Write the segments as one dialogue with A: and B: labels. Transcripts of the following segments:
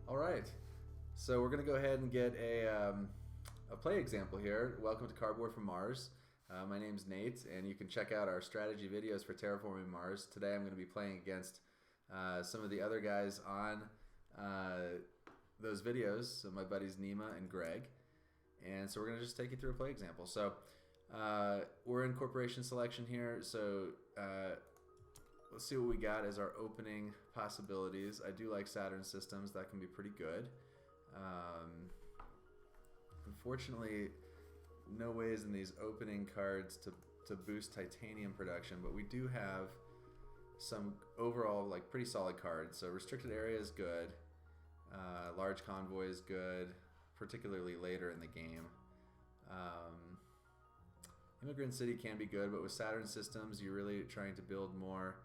A: All right, so we're going to go ahead and get a play example here. Welcome to Cardboard from Mars. My name's Nate, and you can check out our strategy videos for Terraforming Mars. Today I'm going to be playing against some of the other guys on those videos, so my buddies Nima and Greg. And so we're going to just take you through a play example. So we're in corporation selection here, so let's see what we got as our opening possibilities. I do like Saturn systems. That can be pretty good. Unfortunately, no ways in these opening cards to boost titanium production, but we do have some overall like pretty solid cards. So restricted area is good. Large convoy is good, particularly later in the game. Immigrant City can be good, but with Saturn systems, you're really trying to build more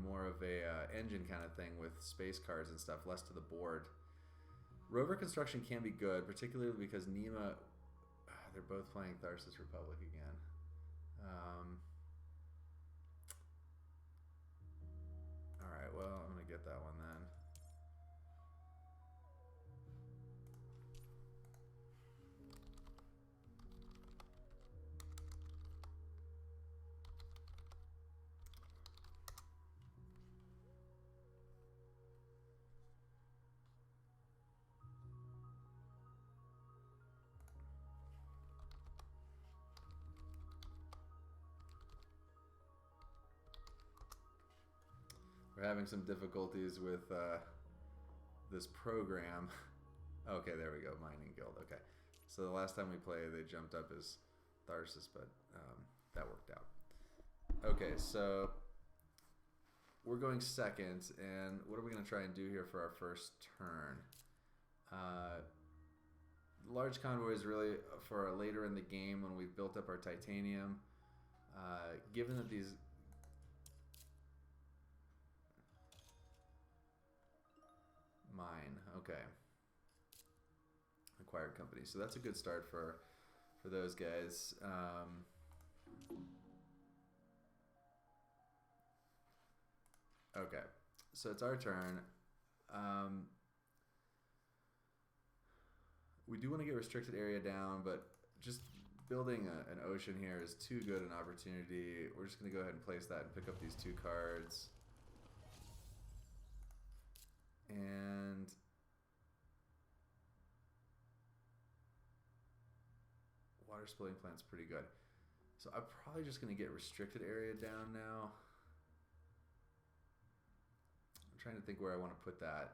A: more of a engine kind of thing with space cars and stuff, less to the board. Rover construction can be good, particularly because Nima, they're both playing Tharsis Republic again. Alright, well, I'm going to get that one then. We're having some difficulties with this program. Okay, there we go, Mining Guild. Okay, so the last time we played, they jumped up as Tharsis, but that worked out. Okay, so we're going second, and what are we going to try and do here for our first turn? Large convoy is really for later in the game when we've built up our titanium. Given that these mine, okay, acquired company, so that's a good start for those guys. Okay, so it's our turn. We do want to get restricted area down, but just building an ocean here is too good an opportunity. We're just going to go ahead and place that and pick up these two cards. And water splitting plant's pretty good. So I'm probably just going to get restricted area down now. I'm trying to think where I want to put that.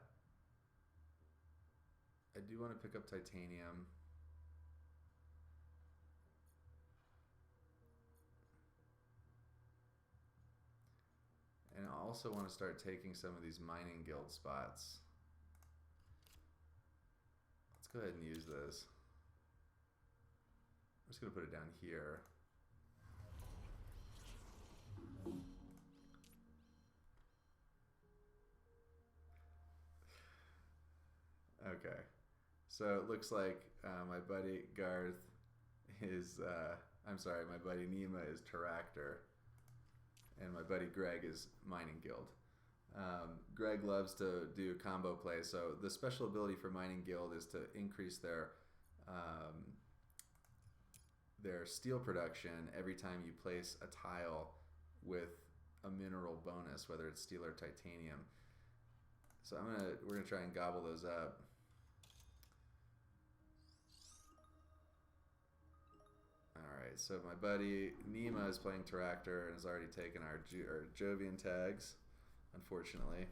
A: I do want to pick up titanium. And I also want to start taking some of these mining guild spots. Let's go ahead and use this. I'm just going to put it down here. Okay. So it looks like my buddy Garth is, I'm sorry, my buddy Nima is Terractor. And my buddy Greg is Mining Guild. Greg loves to do combo play, so the special ability for Mining Guild is to increase their steel production every time you place a tile with a mineral bonus, whether it's steel or titanium. So we're gonna try and gobble those up. Alright, so my buddy Nima is playing Terractor and has already taken our Jovian tags, unfortunately.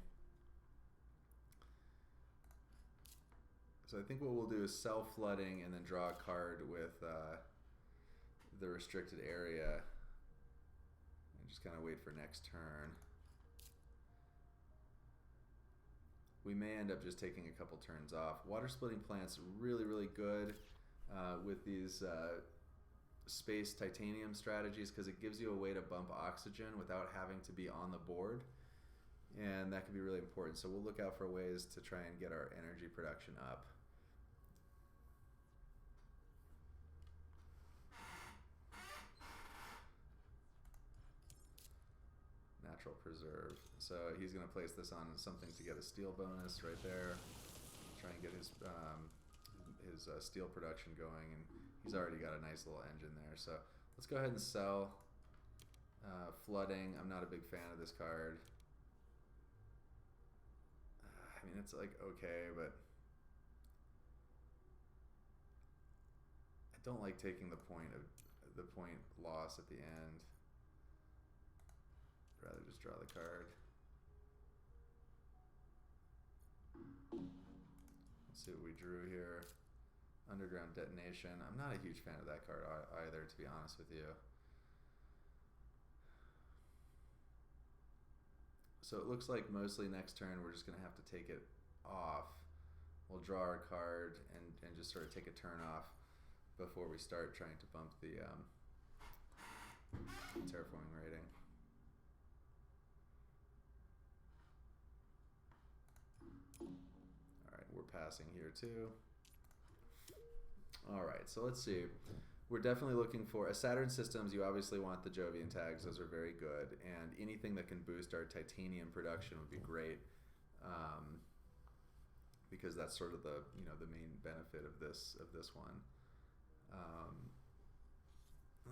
A: So I think what we'll do is sell flooding and then draw a card with the restricted area and just kind of wait for next turn. We may end up just taking a couple turns off. Water splitting plant's really, really good with these space titanium strategies because it gives you a way to bump oxygen without having to be on the board, and that can be really important. So we'll look out for ways to try and get our energy production up. natural preserve. So he's going to place this on something to get a steel bonus right there. Try and get his steel production going, and he's already got a nice little engine there. So let's go ahead and sell flooding. I'm not a big fan of this card. I mean, it's like okay, but I don't like taking the point loss at the end. I'd rather just draw the card. Let's see what we drew here. Underground detonation. I'm not a huge fan of that card either, to be honest with you. So it looks like mostly next turn we're just going to have to take it off. We'll draw our card and just sort of take a turn off before we start trying to bump the terraforming rating. Alright, we're passing here too. Alright, so let's see. We're definitely looking for Saturn systems. You obviously want the Jovian tags; those are very good, and anything that can boost our titanium production would be great, because that's sort of the main benefit of this one.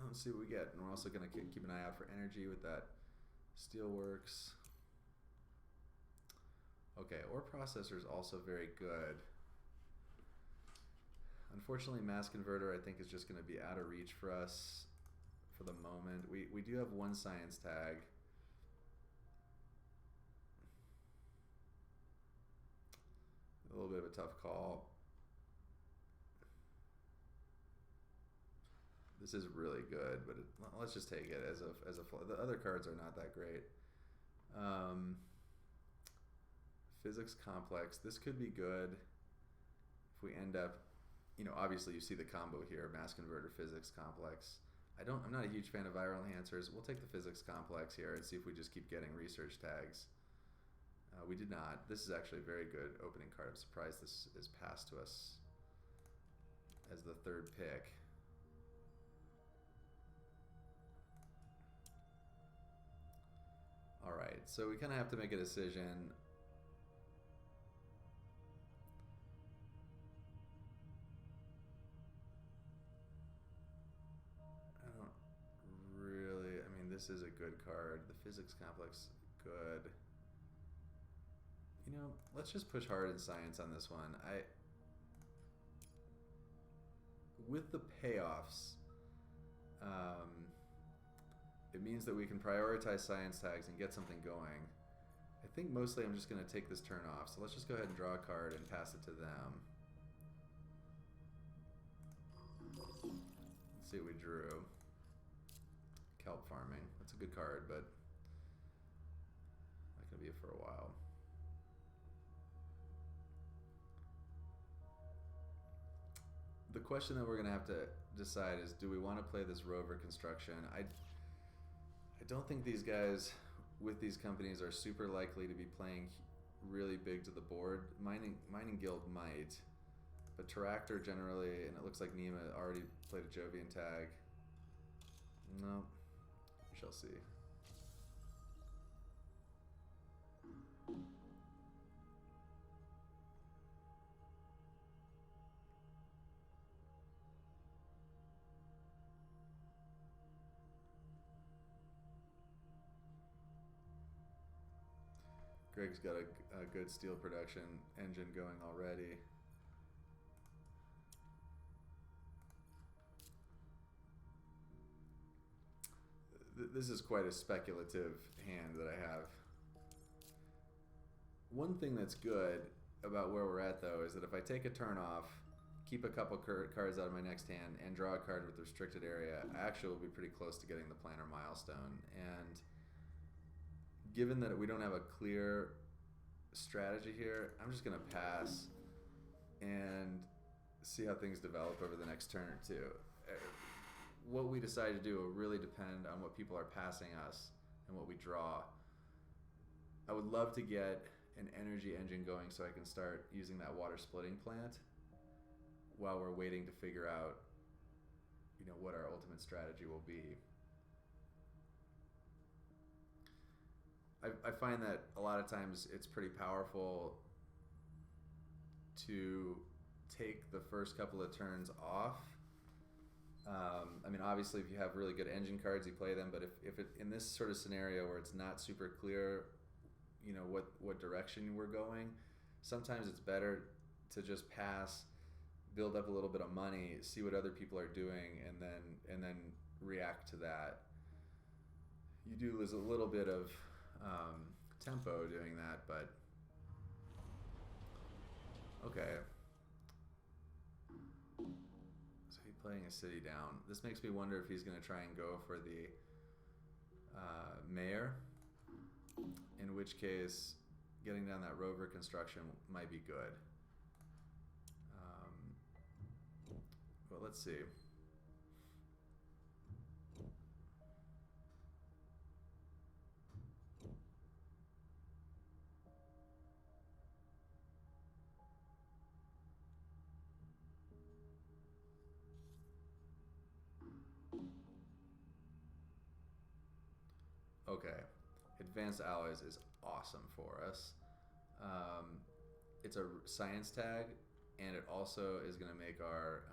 A: Let's see what we get, and we're also going to keep an eye out for energy with that steelworks. Okay, ore processor is also very good. Unfortunately, mass converter I think is just going to be out of reach for us for the moment. We do have one science tag. A little bit of a tough call. This is really good, but let's just take it as a. The other cards are not that great. Physics complex. This could be good if we end up. Obviously you see the combo here: mass converter, physics complex. I'm not a huge fan of viral enhancers. We'll take the physics complex here and see if we just keep getting research tags. We did not. This is actually a very good opening card. I'm surprised this is passed to us as the third pick. All right, so we kind of have to make a decision. This is a good card. The physics complex, good. Let's just push hard in science on this one. With the payoffs, it means that we can prioritize science tags and get something going. I think mostly I'm just going to take this turn off. So let's just go ahead and draw a card and pass it to them. Let's see what we drew. Kelp farming. That's a good card, but not going to be it for a while. The question that we're going to have to decide is, do we want to play this rover construction? I don't think these guys with these companies are super likely to be playing really big to the board. Mining Guild might, but Terractor generally, and it looks like Nima already played a Jovian tag. No. We shall see. Greg's got a good steel production engine going already. This is quite a speculative hand that I have. One thing that's good about where we're at, though, is that if I take a turn off, keep a couple cards out of my next hand, and draw a card with restricted area, I actually will be pretty close to getting the planner milestone. And given that we don't have a clear strategy here, I'm just going to pass and see how things develop over the next turn or two. What we decide to do will really depend on what people are passing us and what we draw. I would love to get an energy engine going so I can start using that water splitting plant while we're waiting to figure out, what our ultimate strategy will be. I find that a lot of times it's pretty powerful to take the first couple of turns off. I mean, obviously, if you have really good engine cards, you play them. But if it, in this sort of scenario where it's not super clear, you know, what direction we're going, sometimes it's better to just pass, build up a little bit of money, see what other people are doing, and then react to that. You do lose a little bit of tempo doing that, but okay. So he's playing a city down. This makes me wonder if he's going to try and go for the mayor, in which case getting down that rover construction might be good. But let's see. Okay, advanced alloys is awesome for us. It's a science tag, and it also is going to make our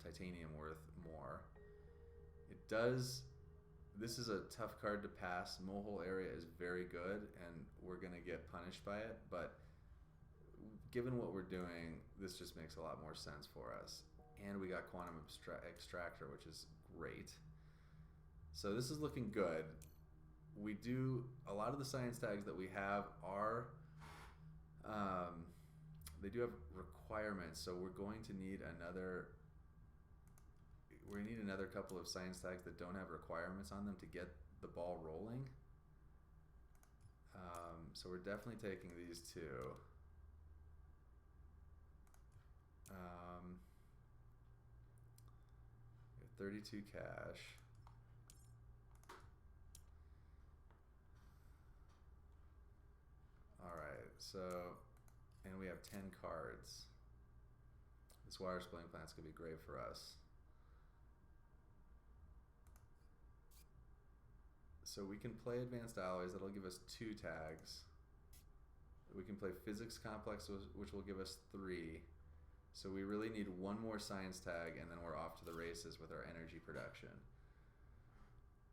A: titanium worth more. It does. This is a tough card to pass. Mole area is very good, and we're going to get punished by it. But given what we're doing, this just makes a lot more sense for us. And we got quantum extractor, which is great. So this is looking good. We do a lot of the science tags that we have are they do have requirements, so we're going to need another couple of science tags that don't have requirements on them to get the ball rolling. So we're definitely taking these two. 32 cash. Alright, so, and we have 10 cards. This water splitting plant's gonna be great for us. So we can play advanced alloys, that'll give us 2 tags. We can play physics complex, which will give us 3. So we really need 1 more science tag, and then we're off to the races with our energy production.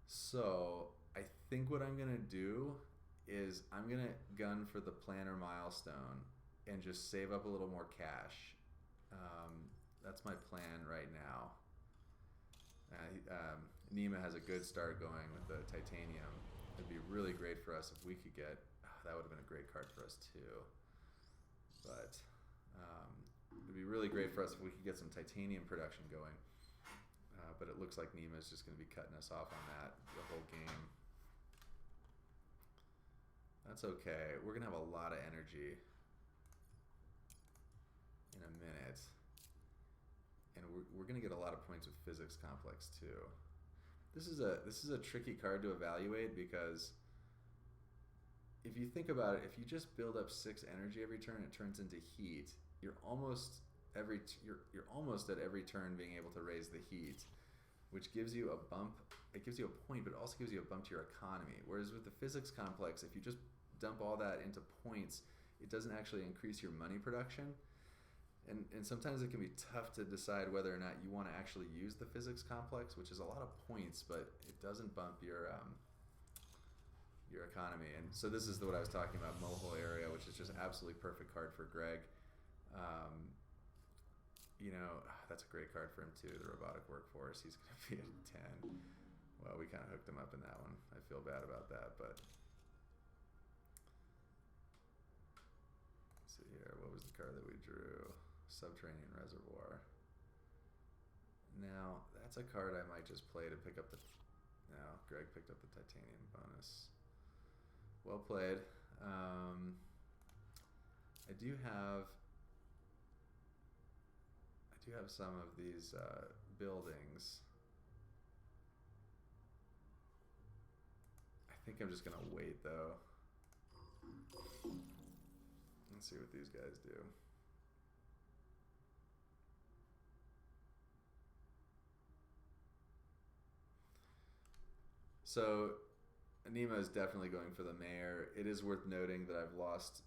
A: So I think what I'm gonna do is I'm gonna gun for the planner milestone and just save up a little more cash. That's my plan right now. Nima has a good start going with the titanium. It'd be really great for us if we could get, that would have been a great card for us too. But it'd be really great for us if we could get some titanium production going. But it looks like Nima is just going to be cutting us off on that the whole game. That's okay. We're going to have a lot of energy in a minute. And we're going to get a lot of points with physics complex too. This is a tricky card to evaluate because if you think about it, if you just build up 6 energy every turn, it turns into heat. You're almost at every turn being able to raise the heat, which gives you a bump. It gives you a point, but it also gives you a bump to your economy. Whereas with the physics complex, if you just dump all that into points, it doesn't actually increase your money production. And sometimes it can be tough to decide whether or not you want to actually use the physics complex, which is a lot of points, but it doesn't bump your economy. And so this is what I was talking about, Mohole area, which is just absolutely perfect card for Greg. You know, that's a great card for him too, the robotic workforce. He's going to be at 10. Well, we kind of hooked him up in that one. I feel bad about that, but let's see here. What was the card that we drew? Subterranean Reservoir. Now, that's a card I might just play to pick up the... No, Greg picked up the titanium bonus. Well played. I do have some of these buildings. I think I'm just gonna wait though. Let's see what these guys do. So Nemo is definitely going for the mayor. It is worth noting that I've lost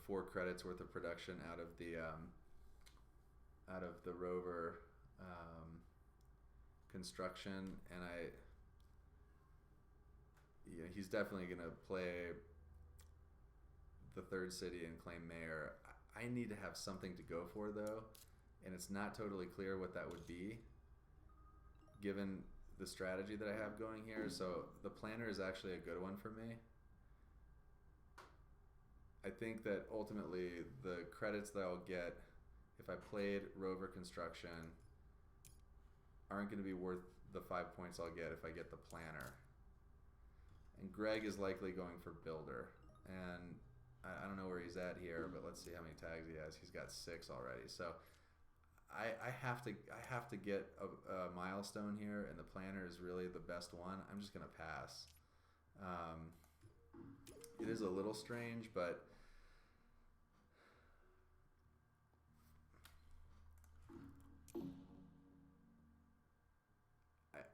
A: 4 credits worth of production out of the rover construction, and he's definitely going to play the third city and claim mayor. I need to have something to go for though, and it's not totally clear what that would be given the strategy that I have going here. So the planner is actually a good one for me. I think that ultimately the credits that I'll get if I played rover construction aren't going to be worth the 5 points I'll get if I get the planner. And Greg is likely going for builder, and I don't know where he's at here, but let's see how many tags he has. He's got 6 already. So I have to get a milestone here, and the planner is really the best one. I'm just gonna pass. It is a little strange, but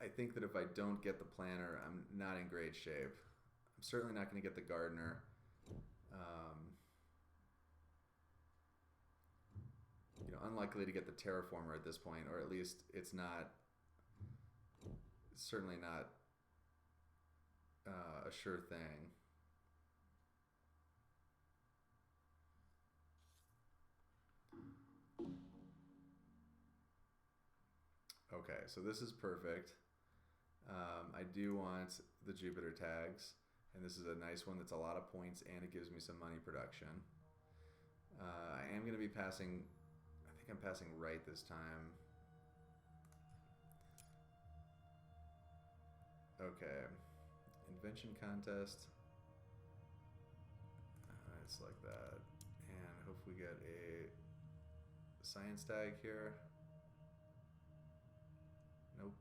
A: I think that if I don't get the planner, I'm not in great shape. I'm certainly not going to get the gardener. Unlikely to get the terraformer at this point, or at least it's certainly not a sure thing. Okay, so this is perfect. I do want the Jupiter tags, and this is a nice one that's a lot of points, and it gives me some money production. I am going to be passing, I think I'm passing right this time. Okay, invention contest. It's like that, and hope we get a science tag here. Nope.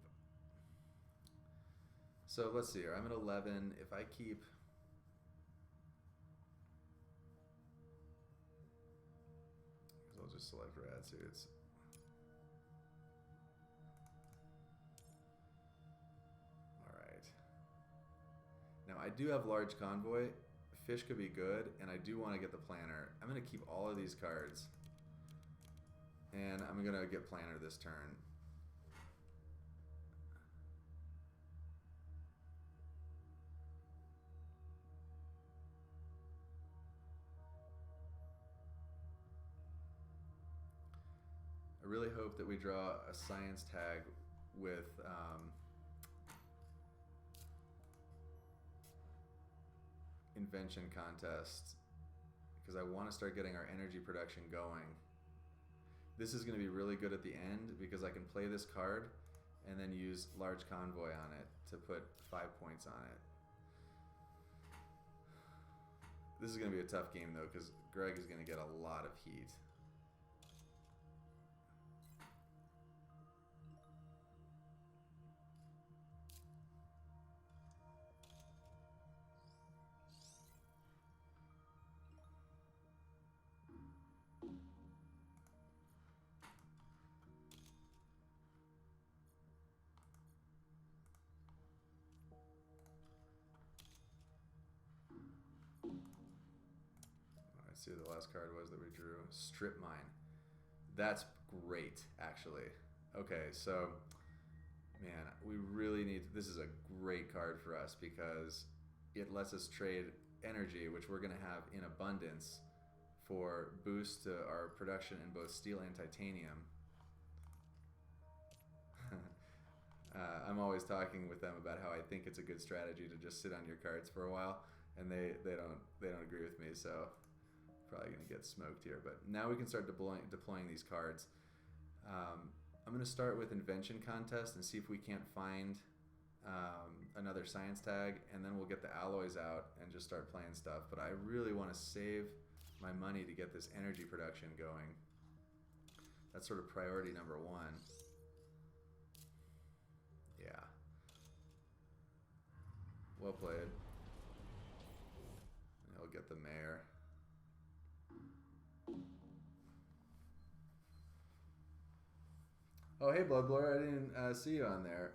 A: So let's see here. I'm at 11. If I keep... I'll just select rad suits. Alright. Now I do have large convoy. Fish could be good, and I do want to get the planner. I'm going to keep all of these cards. And I'm going to get planner this turn. I really hope that we draw a science tag with invention contest, because I want to start getting our energy production going. This is going to be really good at the end because I can play this card and then use large convoy on it to put 5 points on it. This is going to be a tough game though, because Greg is going to get a lot of heat. Let's see what the last card was that we drew. Strip mine. That's great, actually. Okay, so, man, we really need... This is a great card for us because it lets us trade energy, which we're going to have in abundance, for boost to our production in both steel and titanium. I'm always talking with them about how I think it's a good strategy to just sit on your cards for a while, and they don't agree with me, so probably gonna get smoked here. But now we can start deploying these cards. I'm gonna start with invention contest and see if we can't find another science tag, and then we'll get the alloys out and just start playing stuff. But I really want to save my money to get this energy production going. That's sort of priority number 1. Yeah. Well played. I'll get the mayor. Oh, hey, Bloodblur. I didn't see you on there.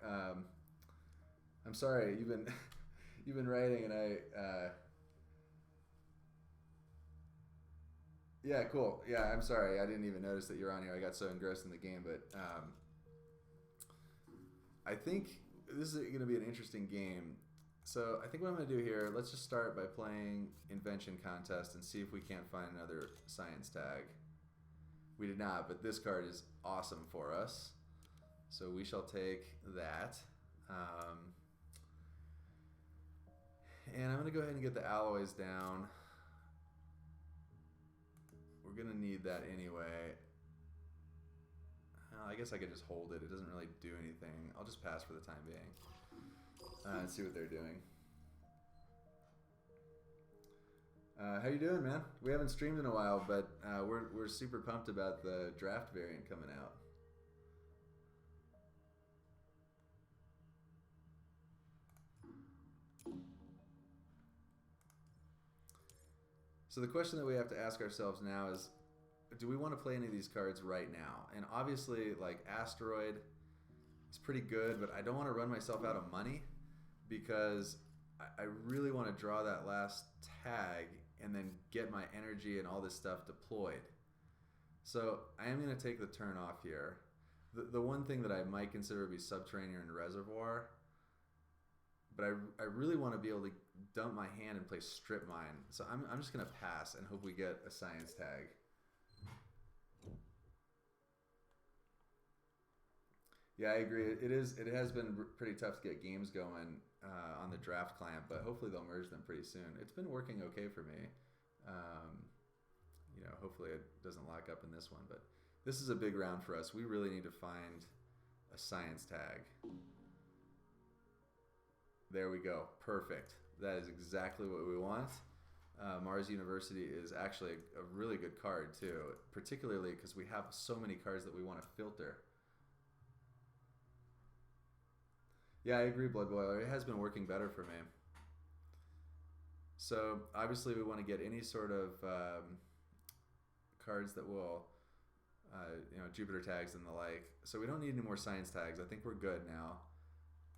A: I'm sorry. You've been writing, and yeah, cool. Yeah, I'm sorry. I didn't even notice that you're on here. I got so engrossed in the game, but I think this is going to be an interesting game. So I think what I'm going to do here, let's just start by playing Invention Contest and see if we can't find another science tag. We did not, but this card is awesome for us. So we shall take that. And I'm going to go ahead and get the alloys down. We're going to need that anyway. I guess I could just hold it. It doesn't really do anything. I'll just pass for the time being. And see what they're doing. How you doing, man? We haven't streamed in a while, but we're super pumped about the draft variant coming out. So the question that we have to ask ourselves now is, do we want to play any of these cards right now? And obviously, like Asteroid is pretty good, but I don't want to run myself out of money because I really want to draw that last tag and then get my energy and all this stuff deployed. So I am going to take the turn off here. The one thing that I might consider would be Subterranean and Reservoir, but I really want to be able to dump my hand and play Strip Mine. So I'm just going to pass and hope we get a science tag. Yeah, I agree. It has been pretty tough to get games going on the draft client, but hopefully they'll merge them pretty soon. It's been working okay for me. You know, hopefully it doesn't lock up in this one, but this is a big round for us. We really need to find a science tag. There we go. Perfect. That is exactly what we want. Mars University is actually a really good card too, particularly because we have so many cards that we want to filter. Yeah, I agree, Blood Boiler. It has been working better for me. So obviously we want to get any sort of cards that will, you know, Jupiter tags and the like. So we don't need any more science tags. I think we're good now.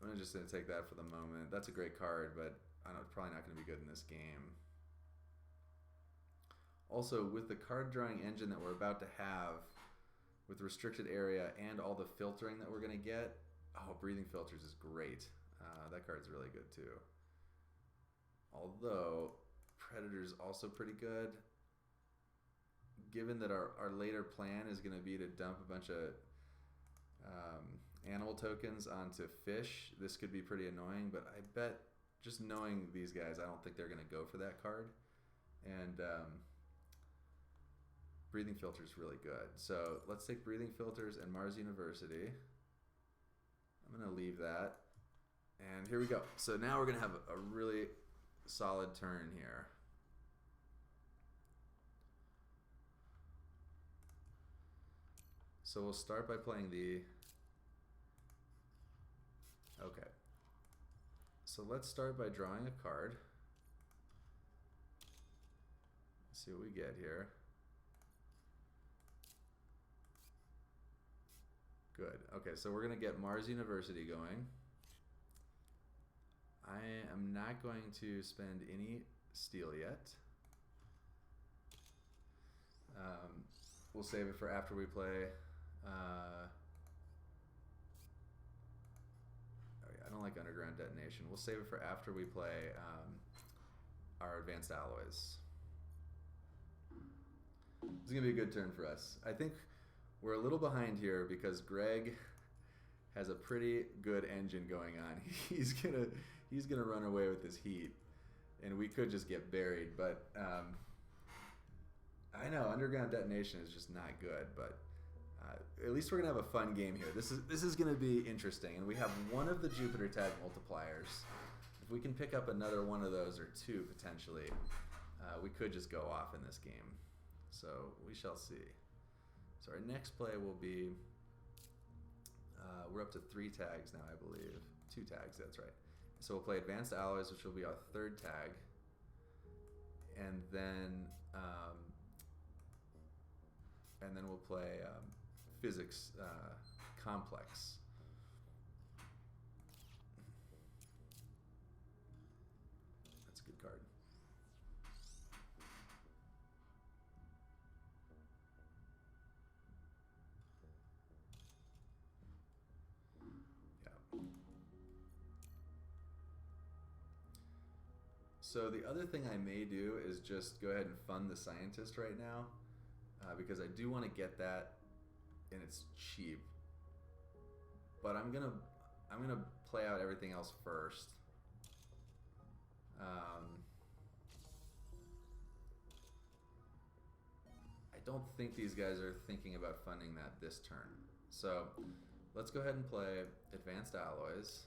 A: I'm just going to take that for the moment. That's a great card, but I don't know, it's probably not going to be good in this game. Also, with the card drawing engine that we're about to have, with restricted area and all the filtering that we're going to get, oh, Breathing Filters is great. That card's really good too. Although, Predator's also pretty good. Given that our later plan is going to be to dump a bunch of animal tokens onto fish, this could be pretty annoying, but I bet just knowing these guys, I don't think they're going to go for that card. And Breathing Filters is really good. So let's take Breathing Filters and Mars University. I'm going to leave that. And here we go. So now we're going to have a really solid turn here. So we'll start by playing the... Okay. So let's start by drawing a card. Let's see what we get here. Good. Okay, so we're going to get Mars University going. I am not going to spend any steel yet. We'll save it for after we play. I don't like Underground Detonation. We'll save it for after we play our Advanced Alloys. This is going to be a good turn for us. I think we're a little behind here because Greg has a pretty good engine going on. He's gonna run away with his heat, and we could just get buried. But I know Underground Detonation is just not good. But at least we're gonna have a fun game here. This is gonna be interesting, and we have one of the Jupiter tag multipliers. If we can pick up another one of those or two potentially, we could just go off in this game. So we shall see. So our next play will be, we're up to 3 tags now, I believe. 2 tags, that's right. So we'll play Advanced Alloys, which will be our 3rd tag. And then we'll play Physics Complex. So the other thing I may do is just go ahead and fund the scientist right now, because I do want to get that, and it's cheap. But I'm gonna play out everything else first. I don't think these guys are thinking about funding that this turn. So let's go ahead and play advanced alloys.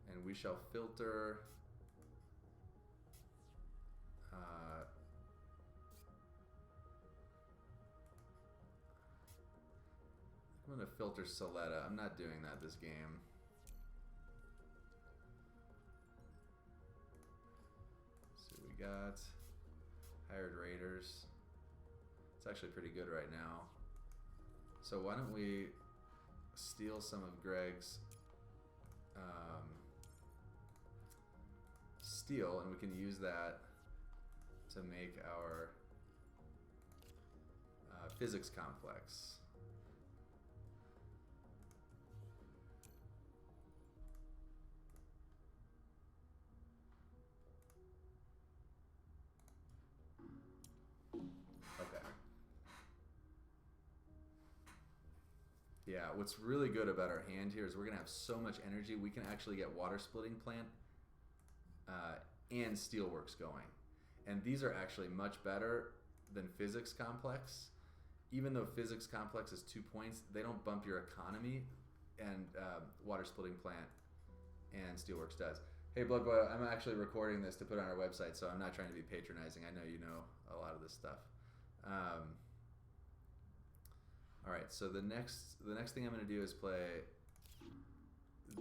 A: And we shall filter I'm going to filter Soletta. I'm not doing that this game. So we got hired raiders. It's actually pretty good right now. So why don't we steal some of Greg's steel, and we can use that to make our physics complex. Okay. Yeah, what's really good about our hand here is we're gonna have so much energy, we can actually get water splitting plant and steelworks going. And these are actually much better than physics complex. Even though physics complex is 2 points, they don't bump your economy, and water splitting plant and steelworks does. Hey Blood Boy, I'm actually recording this to put on our website, so I'm not trying to be patronizing. I know you know a lot of this stuff. All right, so the next thing I'm going to do is play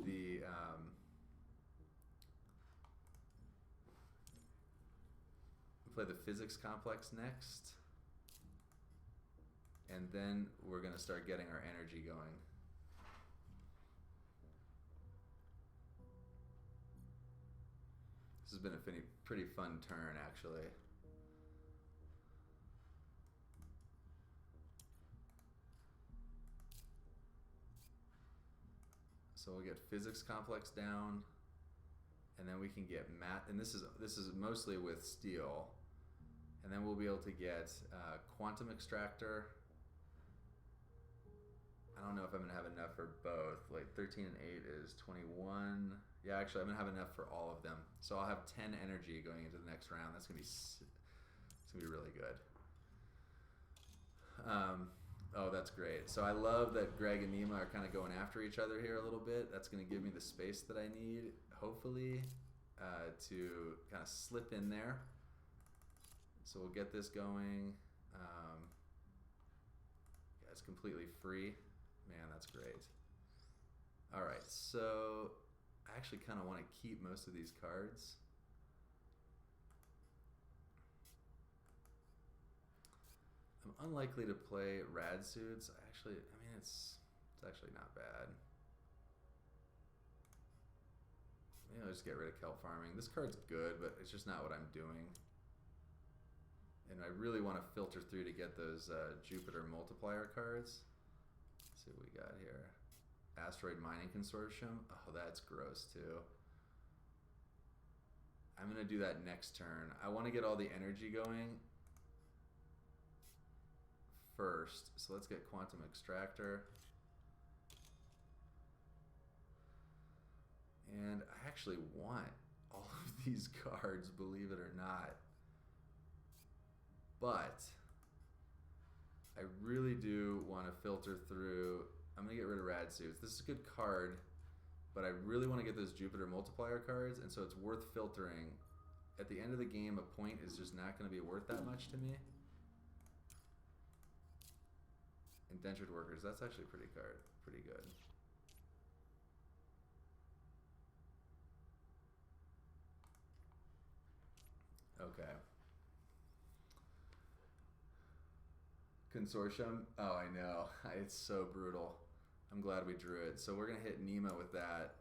A: the physics complex next, and then we're going to start getting our energy going. This has been a pretty fun turn, actually. So we'll get physics complex down, and then we can get math, and this is mostly with steel, and then we'll be able to get quantum extractor. I don't know if I'm gonna have enough for both. Like 13 and 8 is 21. Yeah, actually I'm gonna have enough for all of them. So I'll have 10 energy going into the next round. It's gonna be really good. Oh, that's great. So I love that Greg and Nima are kind of going after each other here a little bit. That's going to give me the space that I need, hopefully, to kind of slip in there. So we'll get this going. Yeah, it's completely free. Man, that's great. All right, so I actually kind of want to keep most of these cards. I'm unlikely to play rad suits. I mean, it's actually not bad. Maybe I'll just get rid of kelp farming. This card's good, but it's just not what I'm doing. And I really want to filter through to get those Jupiter multiplier cards. Let's see what we got here. Asteroid Mining Consortium. Oh, that's gross too. I'm going to do that next turn. I want to get all the energy going first. So let's get quantum extractor. And I actually want all of these cards, believe it or not. But I really do want to filter through. I'm going to get rid of rad suits. This is a good card, but I really want to get those Jupiter multiplier cards, and so it's worth filtering. At the end of the game, a point is just not going to be worth that much to me. Indentured workers, that's actually pretty good. Okay. Consortium, oh I know, it's so brutal. I'm glad we drew it. So we're gonna hit Nima with that.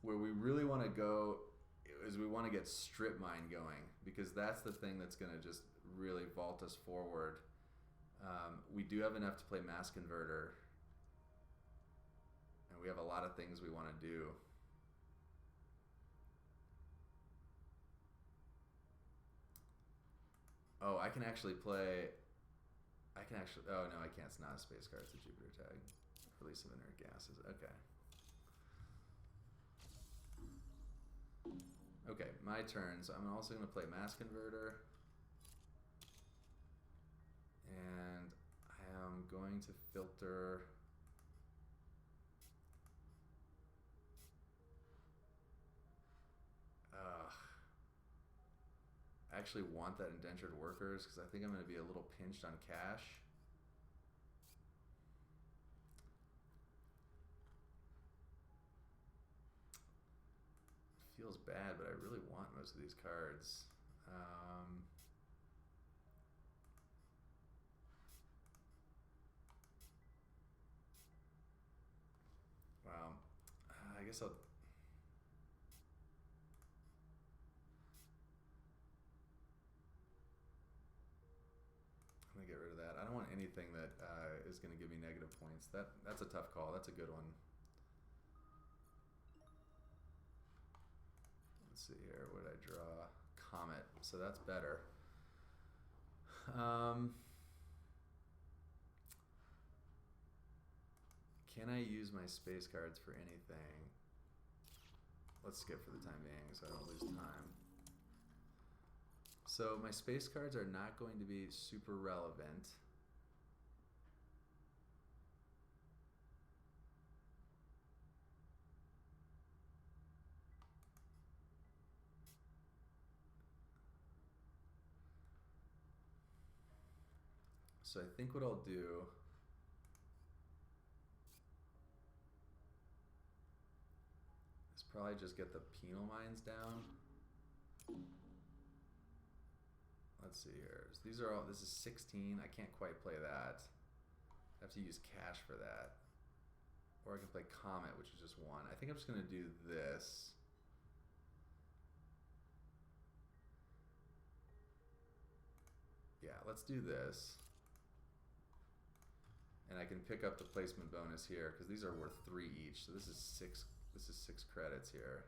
A: Where we really want to go is we want to get strip mine going, because that's the thing that's gonna just really vault us forward. We do have enough to play mass converter. And we have a lot of things we want to do. Oh, I can actually play... Oh, no, I can't. It's not a space card. It's a Jupiter tag. Release of inert gases. Okay. Okay, my turn. So I'm also going to play Mass Converter. And I am going to filter... I actually want that indentured workers because I think I'm going to be a little pinched on cash. Feels bad, but I really want most of these cards. Wow. I guess I'll... I'm going to get rid of that. I don't want anything that is going to give me negative points. That's a tough call. That's a good one. Let's see here. What did I draw? Comet. So that's better. Can I use my space cards for anything? Let's skip for the time being so I don't lose time. So my space cards are not going to be super relevant. So I think what I'll do is probably just get the penal mines down. Let's see here. So these are all, this is 16. I can't quite play that. I have to use cash for that. Or I can play Comet, which is just 1. I think I'm just going to do this. Yeah, let's do this. And I can pick up the placement bonus here because these are worth 3 each. So this is 6. This is 6 credits here.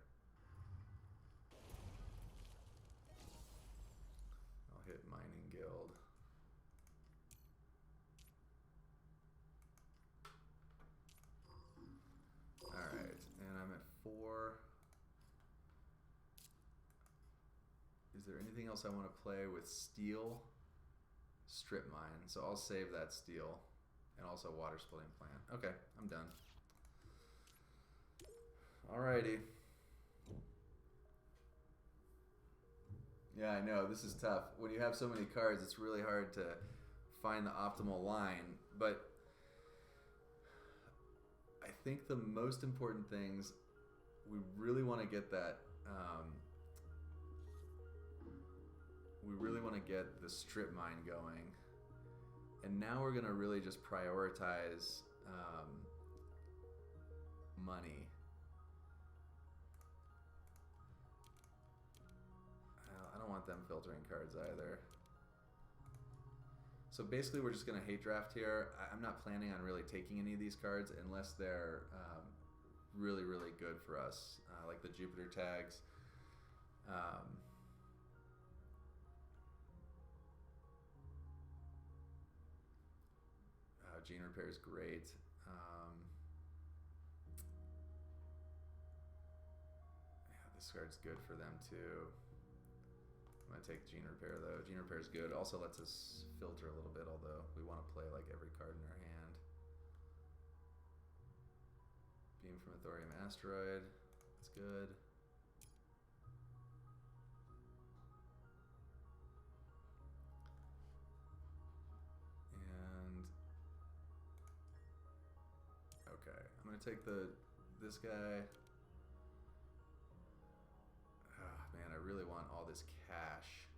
A: I'll hit Mining Guild. All right, and I'm at 4. Is there anything else I want to play with steel? Strip mine. So I'll save that steel. And also water splitting plant. Okay, I'm done. Alrighty. Yeah, I know, this is tough. When you have so many cards, it's really hard to find the optimal line. But I think the most important things, we really want to get that, we really want to get the strip mine going. And now we're going to really just prioritize money. I don't want them filtering cards either. So basically we're just going to hate draft here. I'm not planning on really taking any of these cards unless they're really, really good for us. Like the Jupiter tags. Gene Repair is great. Yeah, this card's good for them too. I'm going to take Gene Repair though. Gene Repair is good. Also lets us filter a little bit, although we want to play like every card in our hand. Beam from a Thorium Asteroid. That's good. Okay, I'm gonna take this guy. Man, I really want all this cash.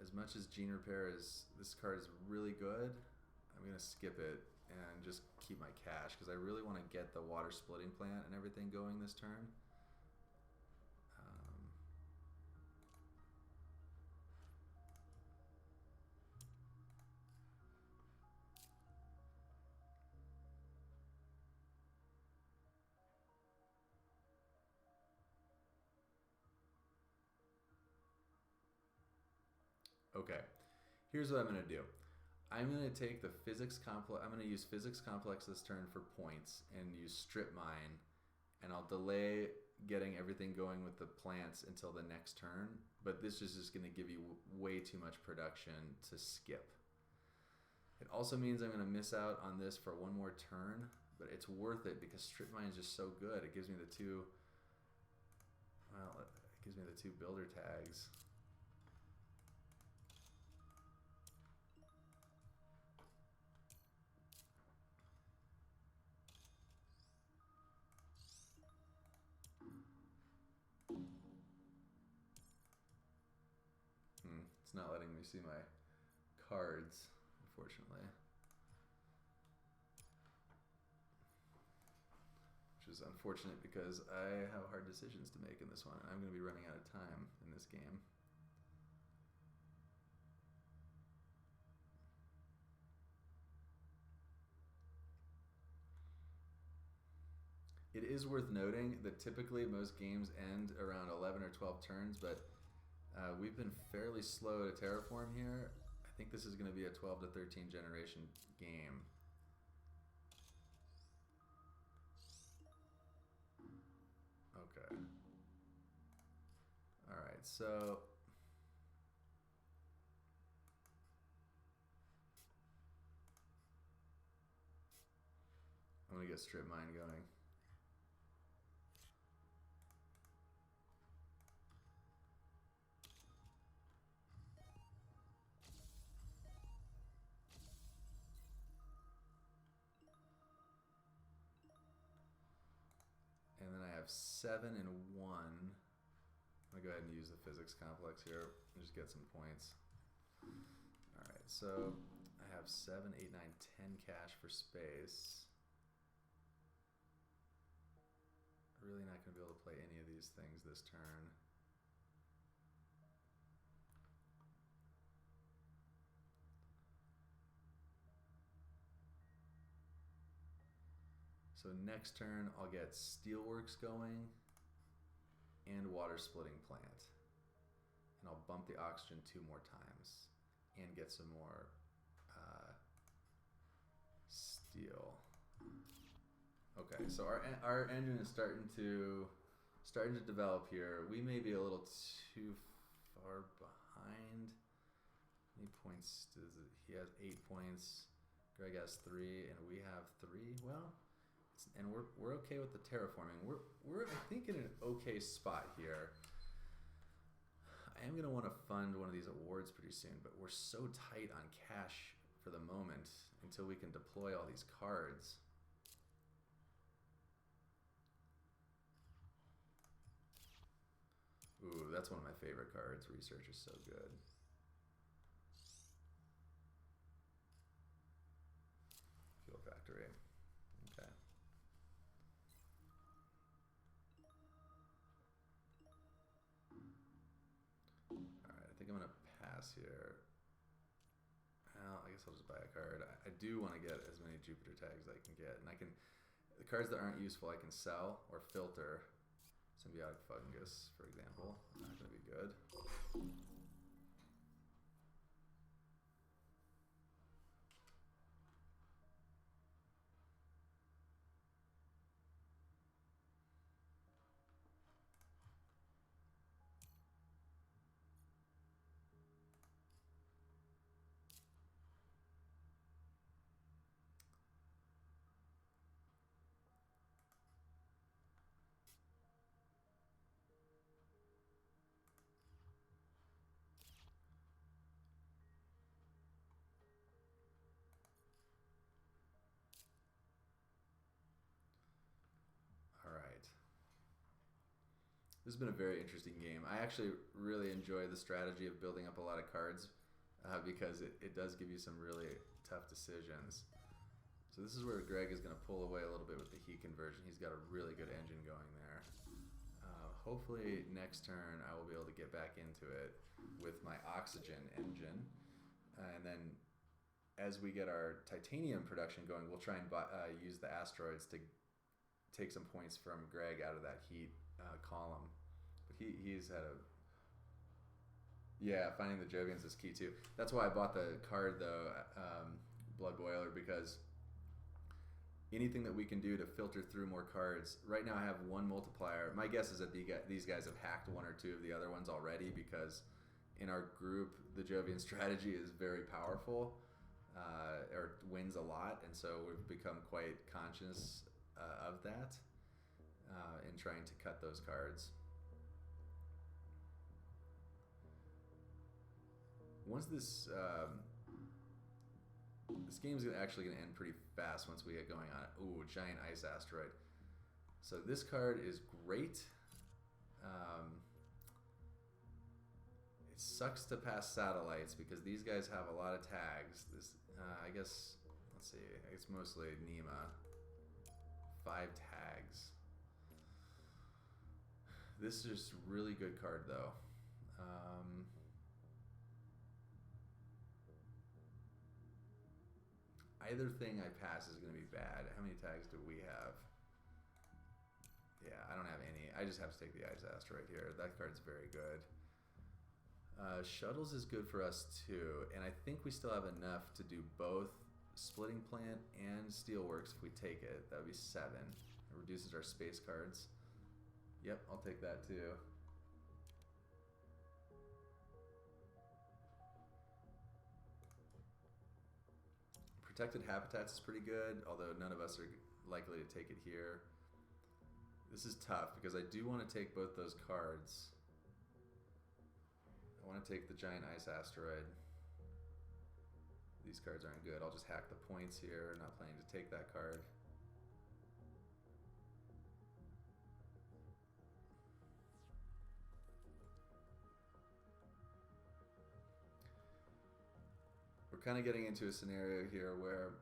A: As much as Gene Repair is, this card is really good, I'm gonna skip it and just keep my cash because I really want to get the water splitting plant and everything going this turn. Okay, here's what I'm going to do. I'm going to take the physics complex. I'm going to use physics complex this turn for points and use strip mine, and I'll delay getting everything going with the plants until the next turn. But this is just going to give you way too much production to skip. It also means I'm going to miss out on this for one more turn, but it's worth it because strip mine is just so good. It gives me the two. Well, it gives me the two builder tags. It's not letting me see my cards, unfortunately. Which is unfortunate because I have hard decisions to make in this one. I'm going to be running out of time in this game. It is worth noting that typically most games end around 11 or 12 turns, but we've been fairly slow to terraform here. I think this is going to be a 12 to 13 generation game. Okay. Alright, so I'm going to get strip mine going. And then I have 7 and 1. I'm going to go ahead and use the physics complex here and just get some points. Alright, so I have 7, 8, 9, 10 cash for space. Really not going to be able to play any of these things this turn. So next turn I'll get steelworks going and water splitting plant. And I'll bump the oxygen 2 more times and get some more steel. Okay, so our engine is starting to develop here. We may be a little too far behind. How many points does it? He has 8 points. Greg has 3, and we have 3. Well, and we're okay with the terraforming. We're I think in an okay spot here. I am gonna want to fund one of these awards pretty soon, but we're so tight on cash for the moment until we can deploy all these cards. Ooh, that's one of my favorite cards. Research is so good. Fuel factory. Okay. Alright, I think I'm going to pass here. Well, I guess I'll just buy a card. I do want to get as many Jupiter tags as I can get. And the cards that aren't useful I can sell or filter. Symbiotic fungus, for example, not going to be good. This has been a very interesting game. I actually really enjoy the strategy of building up a lot of cards because it does give you some really tough decisions. So this is where Greg is going to pull away a little bit with the heat conversion. He's got a really good engine going there. Hopefully next turn I will be able to get back into it with my oxygen engine. And then as we get our titanium production going, we'll try and use the asteroids to take some points from Greg out of that heat column. But he's had a Yeah, finding the Jovians is key too. That's why I bought the card though, Blood Boiler, because anything that we can do to filter through more cards. Right now I have one multiplier. My guess is that these guys have hacked one or two of the other ones already, because in our group the Jovian strategy is very powerful, or wins a lot, and so we've become quite conscious of that in trying to cut those cards. Once this game's actually going to end pretty fast once we get going on it. Ooh, giant ice asteroid. So this card is great. It sucks to pass satellites because these guys have a lot of tags. This, I guess, let's see, it's mostly Nema. 5 tags. This is just a really good card though. Either thing I pass is going to be bad. How many tags do we have? Yeah, I don't have any. I just have to take the ice asteroid here. That card's very good. Shuttles is good for us too, and I think we still have enough to do both Splitting Plant and Steelworks if we take it. That would be 7. It reduces our space cards. Yep, I'll take that too. Protected Habitats is pretty good, although none of us are likely to take it here. This is tough because I do want to take both those cards. I want to take the giant ice asteroid. These cards aren't good. I'll just hack the points here, not planning to take that card. We're kind of getting into a scenario here where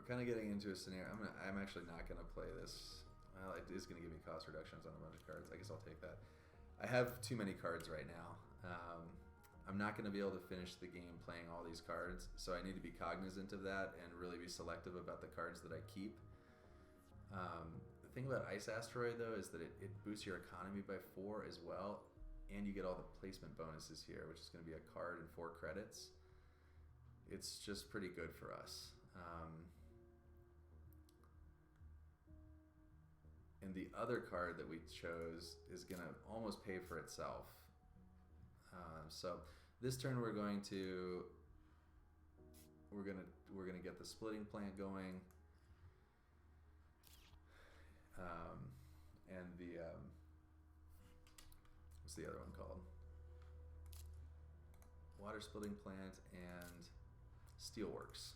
A: I'm actually not gonna play this. Well, it is gonna give me cost reductions on a bunch of cards. I guess I'll take that. I have too many cards right now. I'm not gonna be able to finish the game playing all these cards, so I need to be cognizant of that and really be selective about the cards that I keep. The thing about Ice Asteroid though is that it boosts your economy by 4 as well, and you get all the placement bonuses here, which is going to be a card and 4 credits. It's just pretty good for us. And the other card that we chose is going to almost pay for itself. So this turn we're going to get the Splitting Plant going. And the what's the other one called? Water Splitting Plant and Steelworks.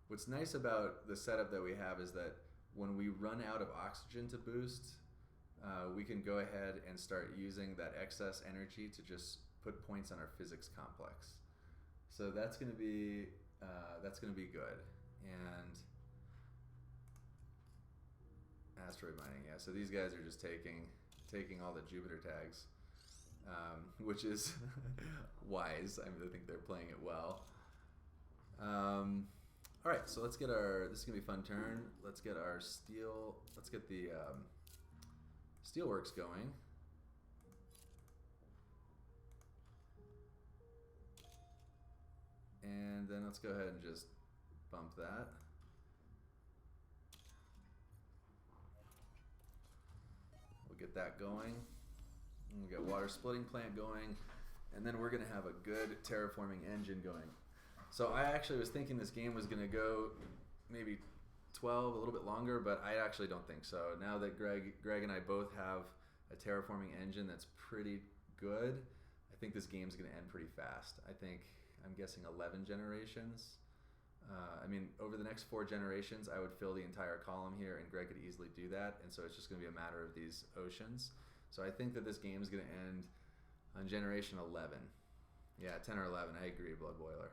A: What's nice about the setup that we have is that when we run out of oxygen to boost, we can go ahead and start using that excess energy to just put points on our physics complex. So that's going to be good. And asteroid mining, yeah. So these guys are just taking all the Jupiter tags, which is wise. I mean, I think they're playing it well. All right, so let's get this is gonna be a fun turn. Let's get the Steelworks going. And then let's go ahead and just bump that. We'll get that going. We'll get Water Splitting Plant going. And then we're gonna have a good Terraforming engine going. So I actually was thinking this game was gonna go maybe 12, a little bit longer, but I actually don't think so. Now that Greg and I both have a Terraforming engine that's pretty good, I think this game's gonna end pretty fast. I'm guessing 11 generations. I mean, over the next 4 generations, I would fill the entire column here, and Greg could easily do that, and so it's just gonna be a matter of these oceans. So I think that this game is gonna end on generation 11. Yeah, 10 or 11, I agree, Blood Boiler.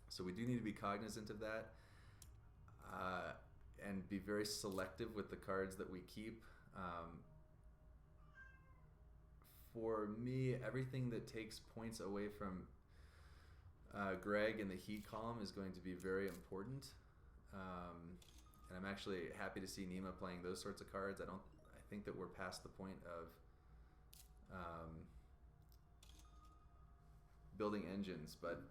A: So we do need to be cognizant of that, and be very selective with the cards that we keep. For me, everything that takes points away from Greg in the heat column is going to be very important. And I'm actually happy to see Nima playing those sorts of cards. I think that we're past the point of building engines, but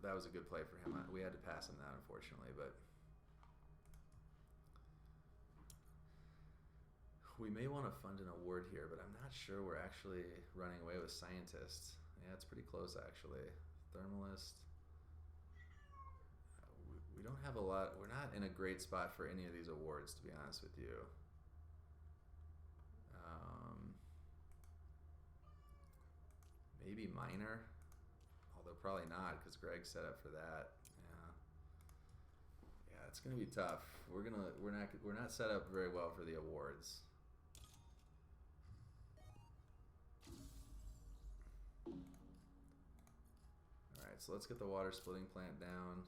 A: that was a good play for him. We had to pass him that, unfortunately, but we may want to fund an award here, but I'm not sure we're actually running away with scientists. Yeah, it's pretty close, actually. Thermalist. We don't have a lot. We're not in a great spot for any of these awards, to be honest with you. Maybe minor, although probably not because Greg's set up for that. Yeah, it's gonna be tough. We're not set up very well for the awards. All right, so let's get the water splitting plant down.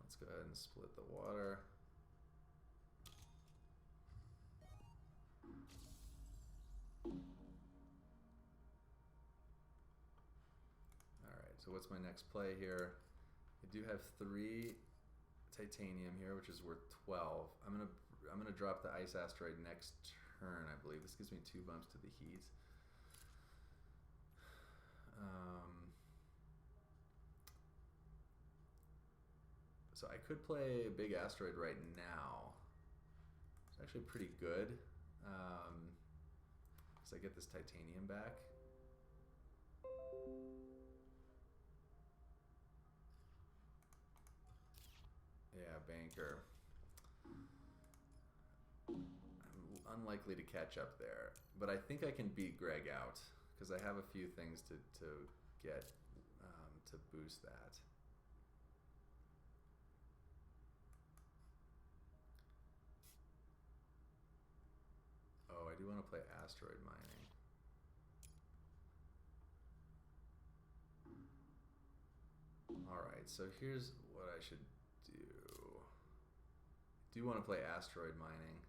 A: Let's go ahead and split the water. So what's my next play here? I do have 3 titanium here, which is worth 12. I'm gonna drop the ice asteroid next turn, I believe. This gives me 2 bumps to the heat. So I could play a big asteroid right now. It's actually pretty good. Because I get this titanium back. Yeah, banker. I'm unlikely to catch up there, but I think I can beat Greg out because I have a few things to get to boost that. Oh, I do want to play asteroid mining. All right, so here's what I should do. I do want to play asteroid mining.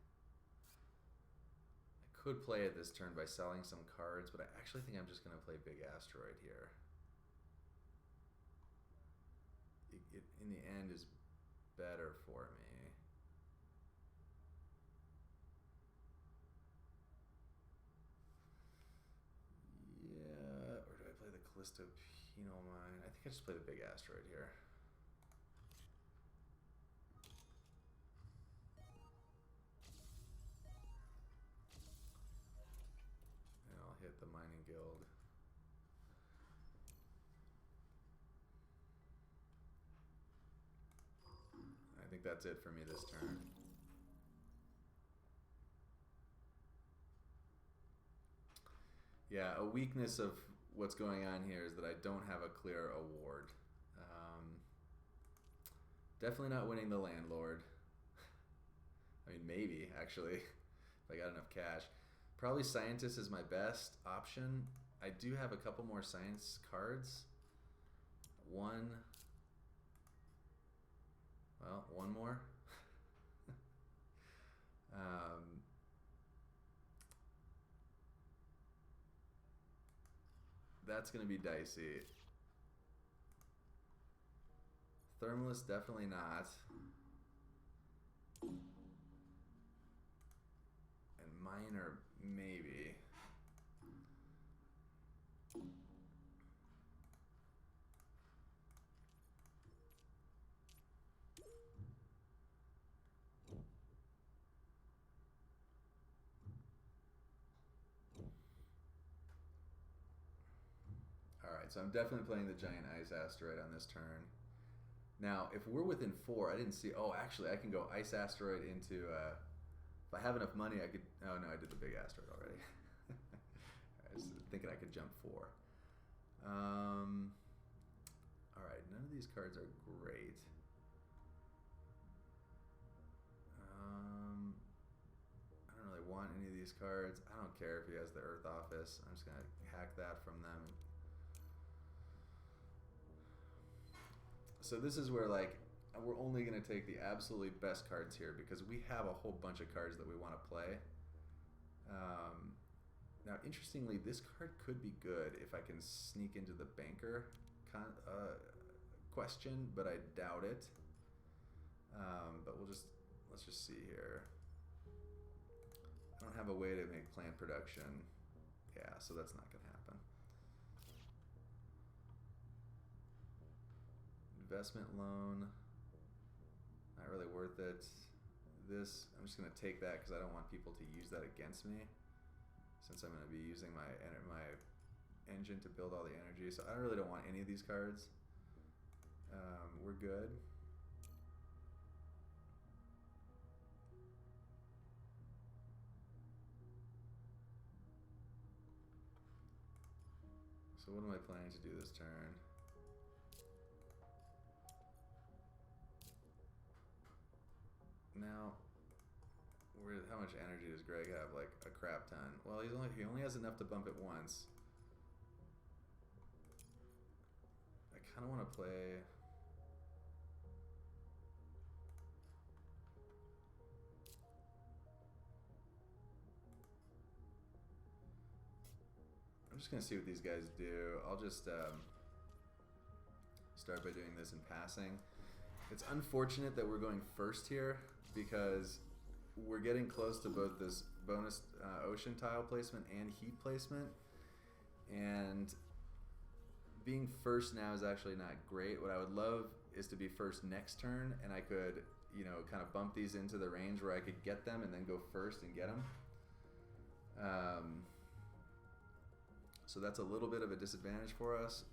A: I could play it this turn by selling some cards, but I actually think I'm just going to play big asteroid here. It in the end is better for me. Yeah, or do I play the Callisto Penal Mine? I think I just play the big asteroid here. And I'll hit the Mining Guild. I think that's it for me this turn. Yeah, a weakness of what's going on here is that I don't have a clear award. Definitely not winning the Landlord. I mean, maybe, actually, if I got enough cash. Probably Scientist is my best option. I do have a couple more science cards. One more. That's going to be dicey. Thermalist, definitely not. And Miner, maybe. Alright, so I'm definitely playing the Giant Ice Asteroid on this turn. Now, if we're within 4, I didn't see... Oh, actually, I can go Ice Asteroid into... if I have enough money, I could... Oh, no, I did the big asteroid already. I was thinking I could jump 4. Alright, none of these cards are great. I don't really want any of these cards. I don't care if he has the Earth Office. I'm just going to hack that from them. So this is where, like, we're only going to take the absolutely best cards here because we have a whole bunch of cards that we want to play. Now, interestingly, this card could be good if I can sneak into the banker question, but I doubt it. But let's just see here. I don't have a way to make plant production. Yeah, so that's not going to happen. Investment loan, not really worth it. This, I'm just going to take that because I don't want people to use that against me, since I'm going to be using my engine to build all the energy. So I really don't want any of these cards. We're good. So what am I planning to do this turn? Now, how much energy does Greg have? Like a crap ton. Well, he only has enough to bump it once. I kind of want to play. I'm just gonna see what these guys do. I'll just start by doing this in passing. It's unfortunate that we're going first here because we're getting close to both this bonus ocean tile placement and heat placement, and being first now is actually not great. What I would love is to be first next turn, and I could, you know, kind of bump these into the range where I could get them and then go first and get them. So that's a little bit of a disadvantage for us.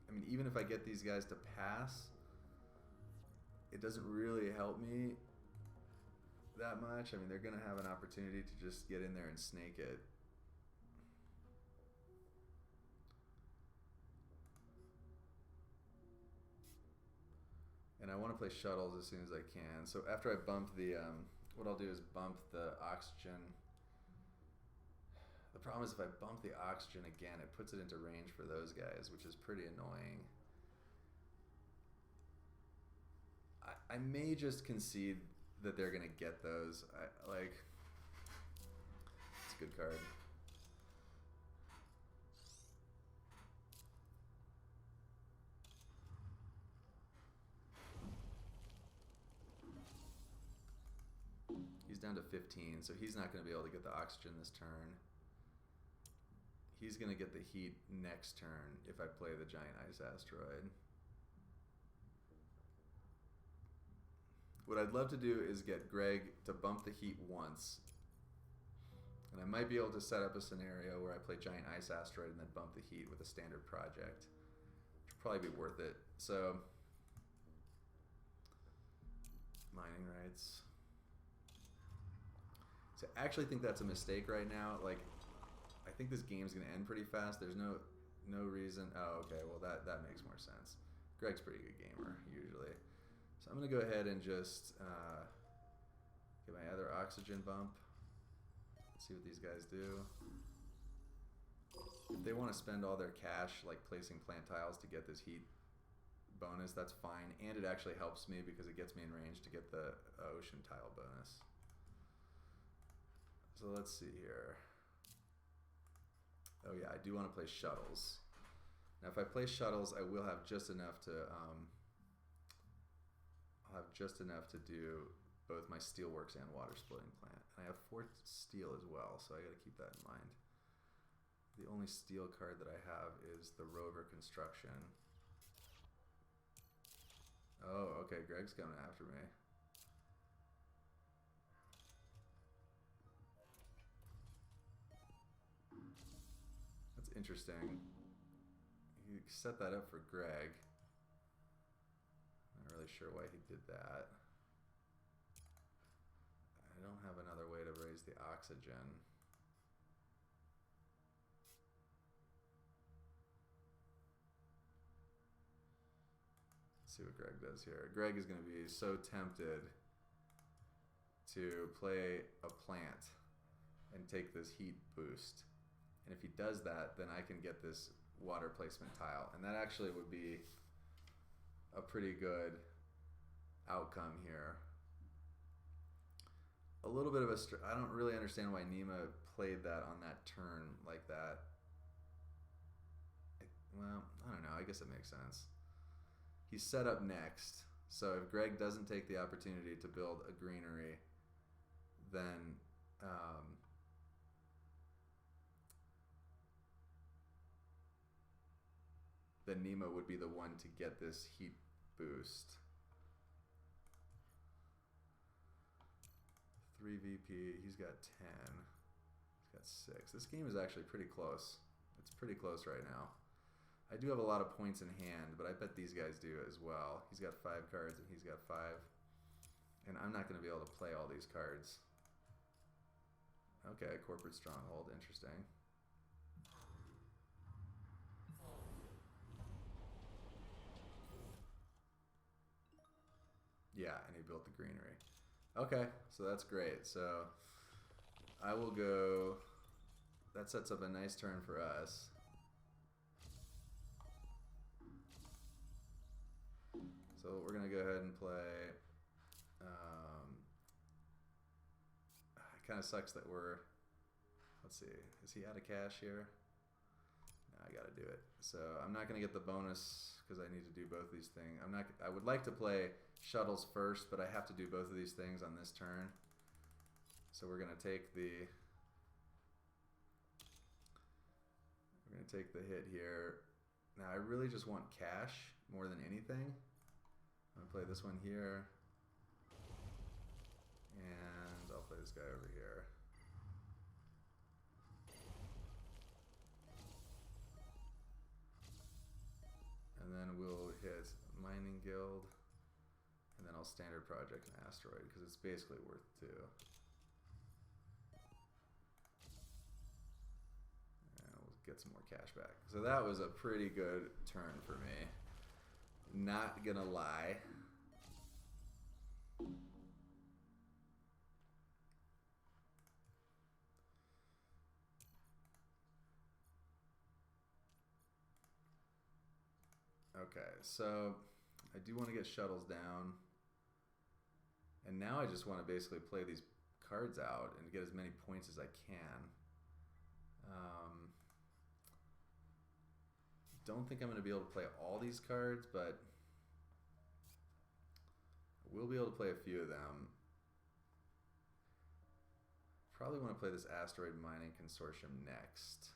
A: I mean, even if I get these guys to pass, it doesn't really help me that much. I mean, they're going to have an opportunity to just get in there and snake it. And I want to play shuttles as soon as I can. So after I bump the, what I'll do is bump the oxygen. The problem is if I bump the oxygen again, it puts it into range for those guys, which is pretty annoying. I may just concede that they're going to get those. It's a good card. He's down to 15, so he's not going to be able to get the oxygen this turn. He's going to get the heat next turn if I play the giant ice asteroid. What I'd love to do is get Greg to bump the heat once. And I might be able to set up a scenario where I play giant ice asteroid and then bump the heat with a standard project. Which would probably be worth it. So, mining rights. So I actually think that's a mistake right now. Like, I think this game's gonna end pretty fast. There's no reason. Oh, okay. Well, that makes more sense. Greg's a pretty good gamer usually, so I'm gonna go ahead and just get my other oxygen bump. See what these guys do. If they want to spend all their cash like placing plant tiles to get this heat bonus, that's fine, and it actually helps me because it gets me in range to get the ocean tile bonus. So let's see here. Oh yeah, I do want to play shuttles. Now if I play shuttles, I will have just enough to I'll have just enough to do both my steelworks and water splitting plant. And I have 4 steel as well, so I got to keep that in mind. The only steel card that I have is the rover construction. Oh, okay, Greg's coming after me. That's interesting. He set that up for Greg. Not really sure why he did that. I don't have another way to raise the oxygen. Let's see what Greg does here. Greg is going to be so tempted to play a plant and take this heat boost. And if he does that, then I can get this water placement tile. And that actually would be a pretty good outcome here. A little bit of a... I don't really understand why Nima played that on that turn like that. Well, I don't know. I guess it makes sense. He's set up next. So if Greg doesn't take the opportunity to build a greenery, then then Nima would be the one to get this heat boost. 3 VP, he's got 10. He's got 6. This game is actually pretty close. It's pretty close right now. I do have a lot of points in hand, but I bet these guys do as well. He's got 5 cards and he's got 5. And I'm not going to be able to play all these cards. Okay, corporate stronghold, interesting. Yeah, and he built the greenery. Okay, so that's great. So I will go... That sets up a nice turn for us. So we're going to go ahead and play... it kind of sucks that we're... Let's see. Is he out of cash here? No, I got to do it. So I'm not going to get the bonus because I need to do both these things. I would like to play shuttles first, but I have to do both of these things on this turn. So we're going to take the... We're going to take the hit here. Now I really just want cash more than anything. I'm going to play this one here. And I'll play this guy over here. And then we'll hit Mining Guild. And then I'll standard project an asteroid because it's basically worth 2. And we'll get some more cash back. So that was a pretty good turn for me. Not gonna lie. Okay, so I do want to get shuttles down. And now I just want to basically play these cards out and get as many points as I can. Don't think I'm going to be able to play all these cards, but I will be able to play a few of them. Probably want to play this asteroid mining consortium next.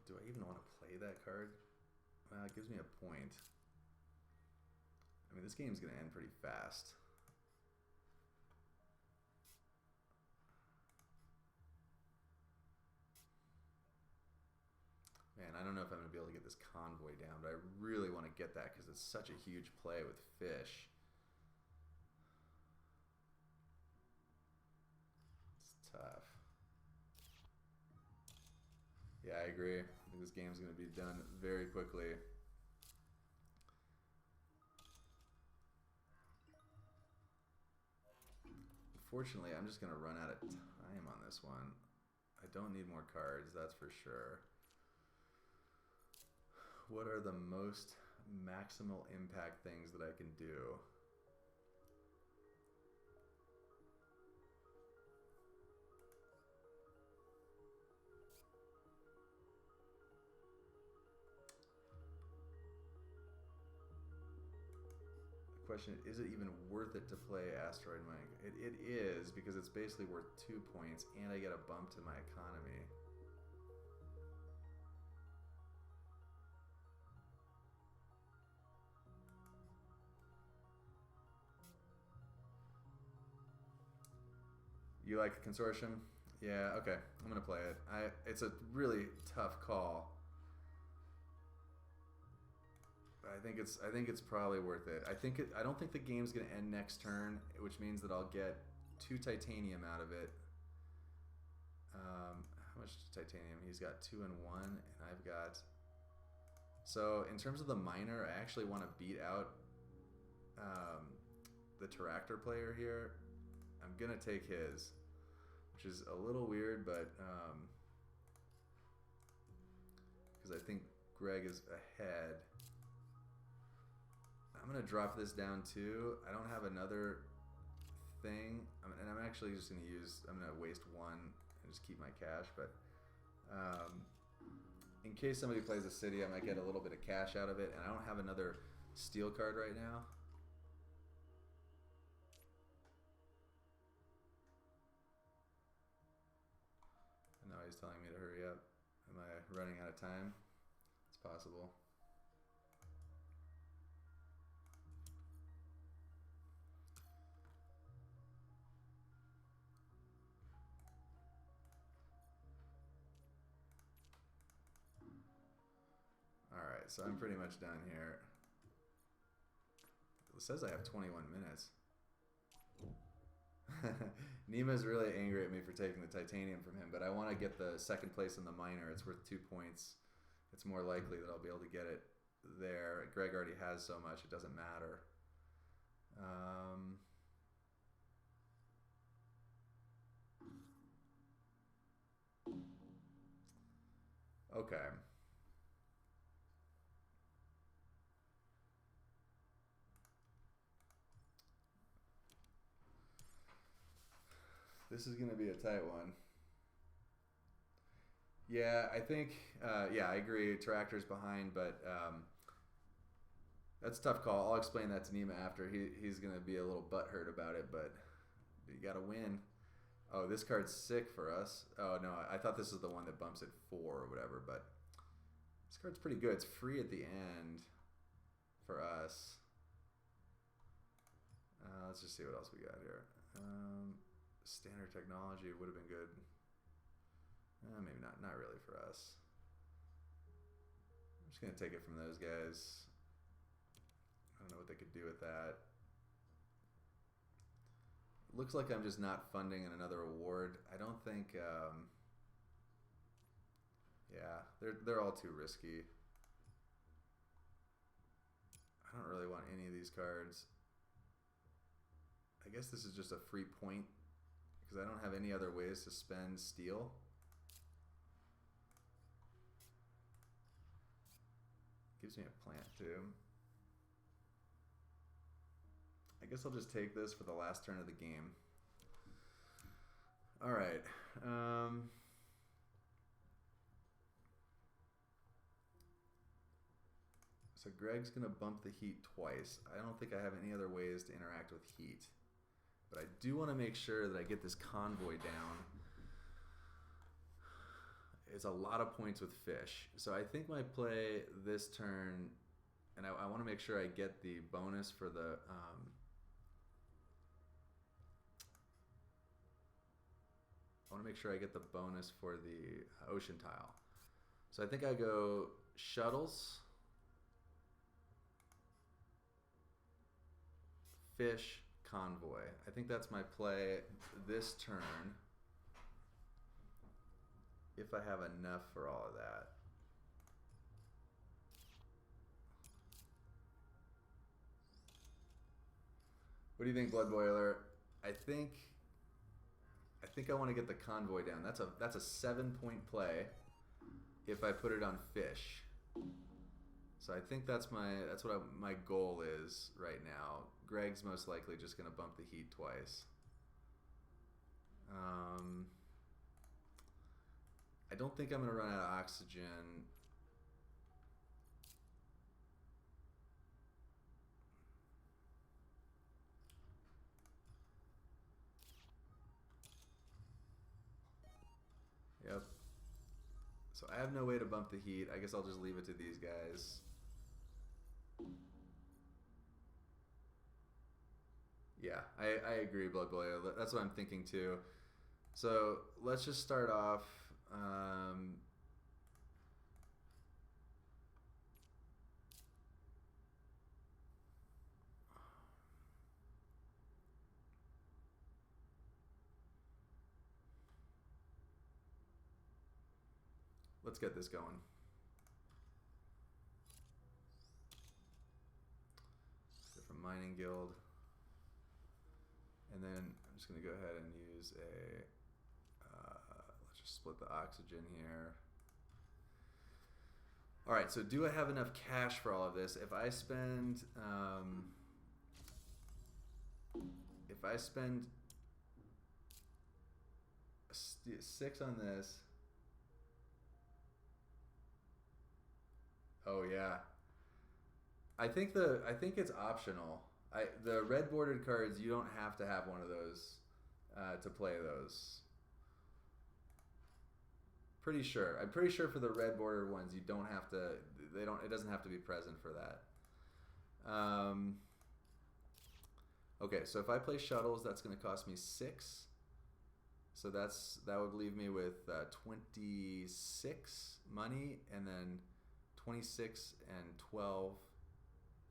A: Do I even want to play that card? Well, it gives me a point. I mean, this game's going to end pretty fast. Man, I don't know if I'm going to be able to get this convoy down, but I really want to get that because it's such a huge play with fish. It's tough. Yeah, I agree. I think this game's going to be done very quickly. Unfortunately, I'm just going to run out of time on this one. I don't need more cards, that's for sure. What are the most maximal impact things that I can do? Question, is it even worth it to play asteroid mining? It is, because it's basically worth 2 points and I get a bump to my economy. You like the consortium? Yeah, okay, I'm gonna play it. It's a really tough call. I think it's probably worth it. I don't think the game's gonna end next turn, which means that I'll get 2 titanium out of it. How much titanium? He's got 2 and 1, and I've got. So in terms of the miner, I actually want to beat out the Terraforming player here. I'm gonna take his. which is a little weird, but because I think Greg is ahead. I'm gonna drop this down too. I don't have another thing, and I'm actually just gonna use. I'm gonna waste one and just keep my cash, but in case somebody plays a city, I might get a little bit of cash out of it, and I don't have another steel card right now. And now he's telling me to hurry up. Am I running out of time? It's possible. Alright, so I'm pretty much done here. It says I have 21 minutes. Nima's really angry at me for taking the titanium from him, but I want to get the second place in the minor. It's worth 2 points. It's more likely that I'll be able to get it there. Greg already has so much, it doesn't matter. Okay. This is going to be a tight one. Yeah, I think, yeah, I agree. Tractor's behind, but that's a tough call. I'll explain that to Nima after. He's going to be a little butthurt about it, but you got to win. Oh, this card's sick for us. Oh, no, I thought this was the one that bumps at 4 or whatever, but this card's pretty good. It's free at the end for us. Let's just see what else we got here. Standard technology would have been good. Maybe not really for us. I'm just going to take it from those guys. I don't know what they could do with that. Looks like I'm just not funding in another award. I don't think, yeah, they're all too risky. I don't really want any of these cards. I guess this is just a free point because I don't have any other ways to spend steel. Gives me a plant too. I guess I'll just take this for the last turn of the game. All right. So Greg's going to bump the heat twice. I don't think I have any other ways to interact with heat. But I do want to make sure that I get this convoy down. It's a lot of points with fish. So I think my play this turn, and I want to make sure I get the bonus for the... I want to make sure I get the bonus for the ocean tile. So I think I go shuttles, fish, convoy. I think that's my play this turn, if I have enough for all of that. What do you think, Blood Boiler? I think I want to get the convoy down. That's a 7-point play if I put it on fish. So I think that's what my goal is right now. Greg's most likely just going to bump the heat twice. I don't think I'm going to run out of oxygen. Yep. So I have no way to bump the heat. I guess I'll just leave it to these guys. Yeah, I agree, Blood Boiler. That's what I'm thinking too. So let's just start off. Let's get this going. Different mining guild. And then I'm just going to go ahead and use a split the oxygen here. All right, so do I have enough cash for all of this? If I spend 6 on this. Oh yeah. I think it's optional. The red bordered cards, you don't have to have one of those to play those. Pretty sure. I'm pretty sure for the red bordered ones, you don't have to. It doesn't have to be present for that. Okay, so if I play shuttles, that's going to cost me 6. So that would leave me with 26 money, and then 26 and 12.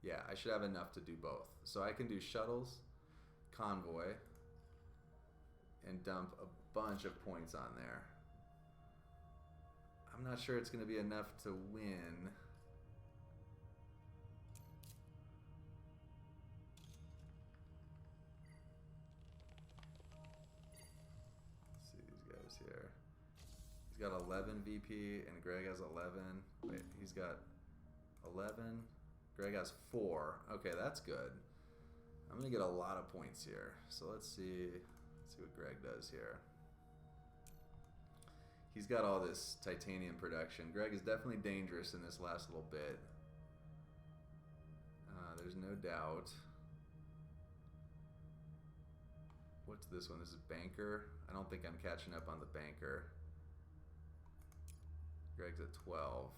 A: Yeah, I should have enough to do both. So I can do shuttles, convoy, and dump a bunch of points on there. I'm not sure it's going to be enough to win. Let's see these guys here. He's got 11 VP and Greg has 11. Wait, he's got 11. Greg has 4. Okay, that's good. I'm going to get a lot of points here. So let's see what Greg does here. He's got all this titanium production. Greg is definitely dangerous in this last little bit. There's no doubt. What's this one? This is Banker. I don't think I'm catching up on the Banker. Greg's at 12.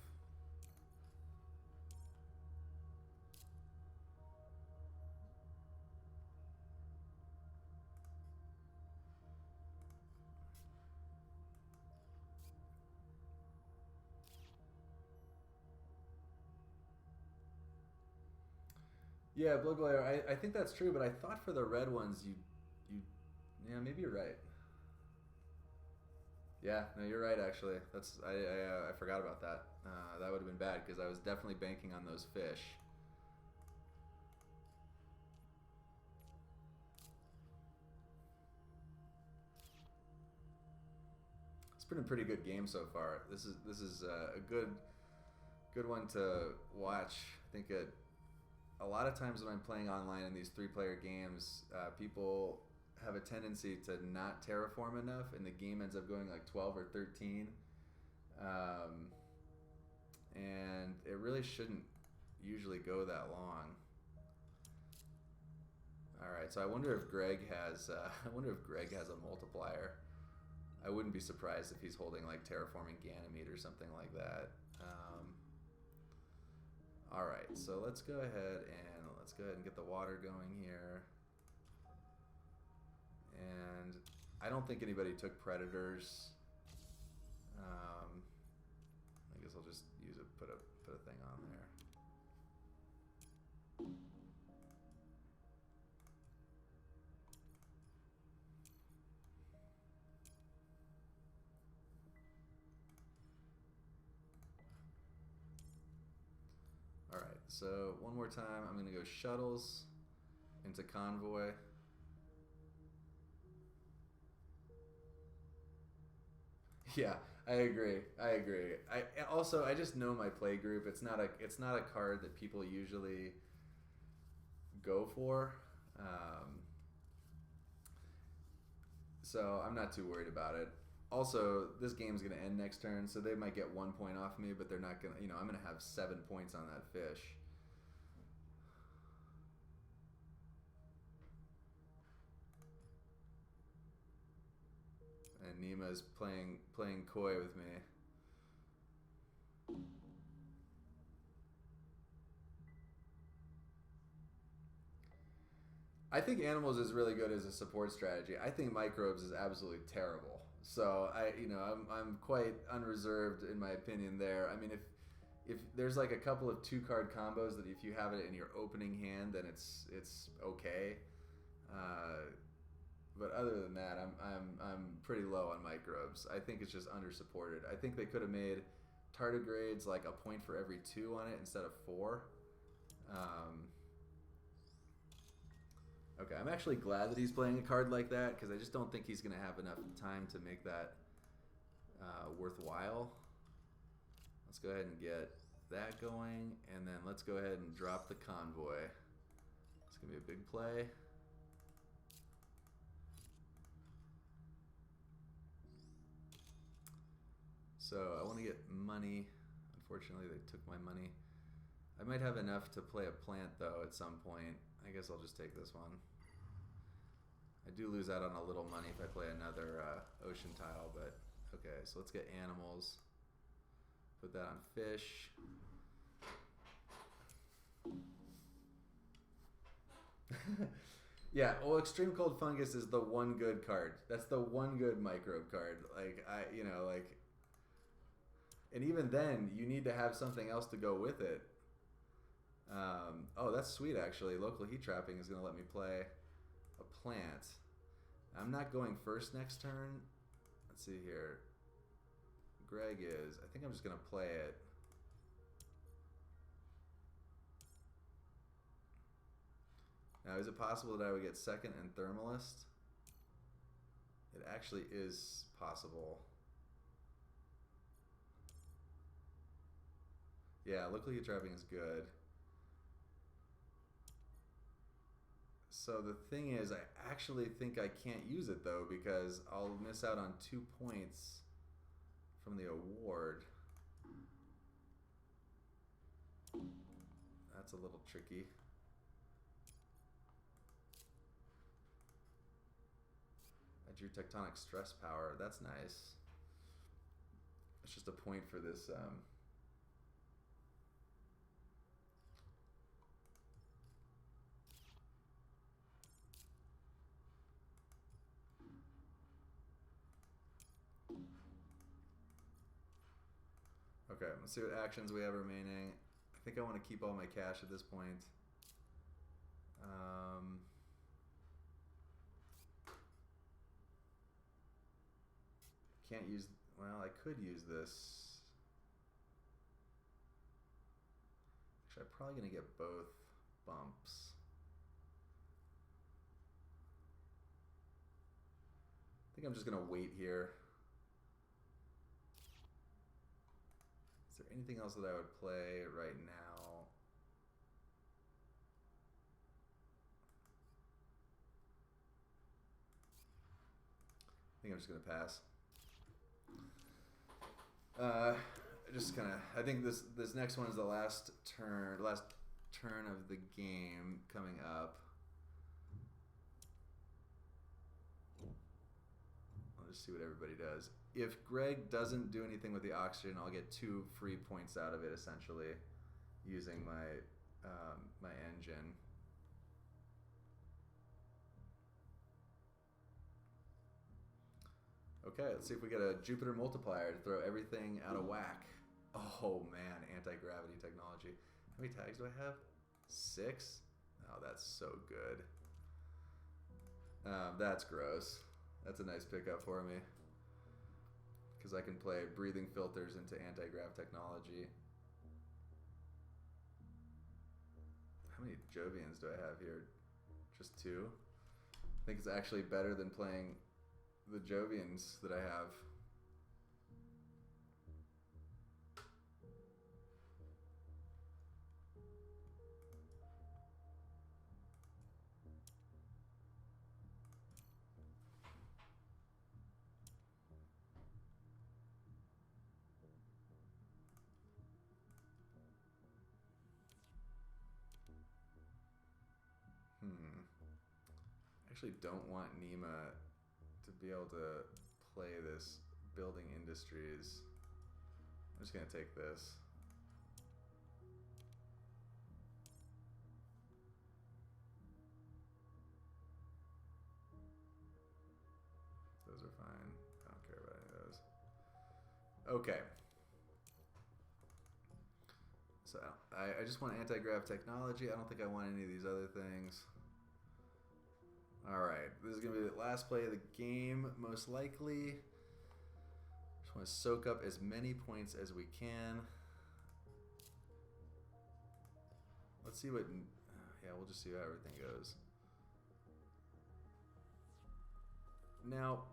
A: Yeah, Blood Glare, I think that's true, but I thought for the red ones, yeah, maybe you're right. Yeah, no, you're right, actually. I forgot about that. That would have been bad, because I was definitely banking on those fish. It's been a pretty good game so far. This is a good one to watch. I think a lot of times when I'm playing online in these 3-player games, people have a tendency to not terraform enough, and the game ends up going like 12 or 13. And it really shouldn't usually go that long. All right, so I wonder if Greg has a multiplier. I wouldn't be surprised if he's holding like Terraforming Ganymede or something like that. All right, so let's go ahead and get the water going here. And I don't think anybody took predators. I guess I'll just put a thing on there. All right, so one more time, I'm gonna go shuttles into convoy. Yeah, I agree. I just know my play group. It's not a card that people usually go for. So I'm not too worried about it. Also, this game's gonna end next turn, so they might get 1 point off me, but they're not gonna. I'm gonna have 7 points on that fish. And Nima's playing coy with me. I think animals is really good as a support strategy. I think microbes is absolutely terrible. So I'm quite unreserved in my opinion there. I mean, if there's like a couple of 2-card combos that if you have it in your opening hand, then it's okay. But other than that, I'm pretty low on microbes. I think it's just undersupported. I think they could have made tardigrades like a point for every 2 on it instead of 4. Okay, I'm actually glad that he's playing a card like that, because I just don't think he's going to have enough time to make that worthwhile. Let's go ahead and get that going, and then let's go ahead and drop the convoy. It's gonna be a big play. So I want to get money. Unfortunately, they took my money. I might have enough to play a plant though at some point. I guess I'll just take this one. I do lose out on a little money if I play another ocean tile, but okay, so let's get animals. Put that on fish. Yeah, well, extreme cold fungus is the one good card. That's the one good microbe card. Like and even then, you need to have something else to go with it. Oh, that's sweet actually. Local heat trapping is gonna let me play a plant. I'm not going first next turn. Let's see here. Greg is. I think I'm just gonna play it. Now, is it possible that I would get second and Thermalist? It actually is possible. Yeah, local heat trapping is good. So the thing is, I actually think I can't use it though because I'll miss out on 2 points from the award. That's a little tricky. I drew tectonic stress power. That's nice. It's just a point for this. Okay, let's see what actions we have remaining. I think I want to keep all my cash at this point. Can't use, well, I could use this. Actually, I'm probably going to get both bumps. I think I'm just going to wait here. Is there anything else that I would play right now? I think I'm just going to pass. I think this next one is the last turn of the game coming up. I'll just see what everybody does. If Greg doesn't do anything with the oxygen, I'll get 2 free points out of it essentially, using my my engine. Okay, let's see if we get a Jupiter multiplier to throw everything out of whack. Oh man, anti-gravity technology. How many tags do I have? 6? Oh, that's so good. That's gross. That's a nice pickup for me. Because I can play breathing filters into anti-grav technology. How many Jovians do I have here? Just 2? I think it's actually better than playing the Jovians that I have. I actually don't want Nima to be able to play this building industries. I'm just gonna take this. Those are fine. I don't care about any of those. Okay. So I just want anti-grav technology. I don't think I want any of these other things. Alright, this is going to be the last play of the game, most likely. Just want to soak up as many points as we can. Let's see what... yeah, we'll just see how everything goes. Now,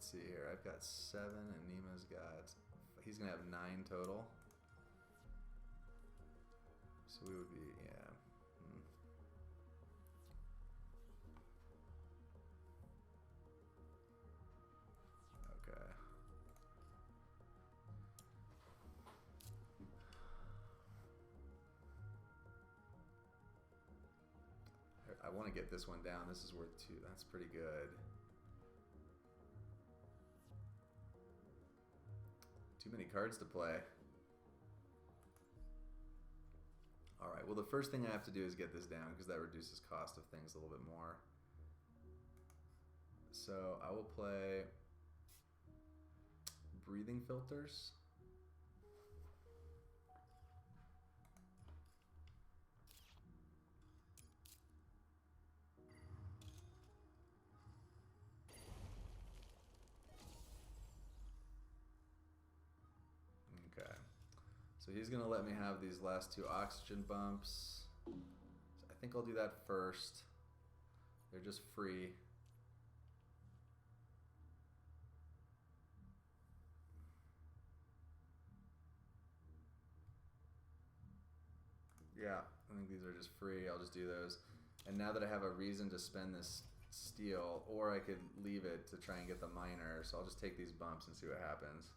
A: let's see here. I've got 7 and Nima's got... He's going to have 9 total. So we would be, yeah. Okay. I want to get this one down. This is worth 2. That's pretty good. Too many cards to play. Alright, well the first thing I have to do is get this down because that reduces cost of things a little bit more. So I will play breathing filters. Okay. So he's going to let me have these last 2 oxygen bumps. So I think I'll do that first. They're just free. Yeah, I think these are just free. I'll just do those. And now that I have a reason to spend this steel, or I could leave it to try and get the miner, so I'll just take these bumps and see what happens.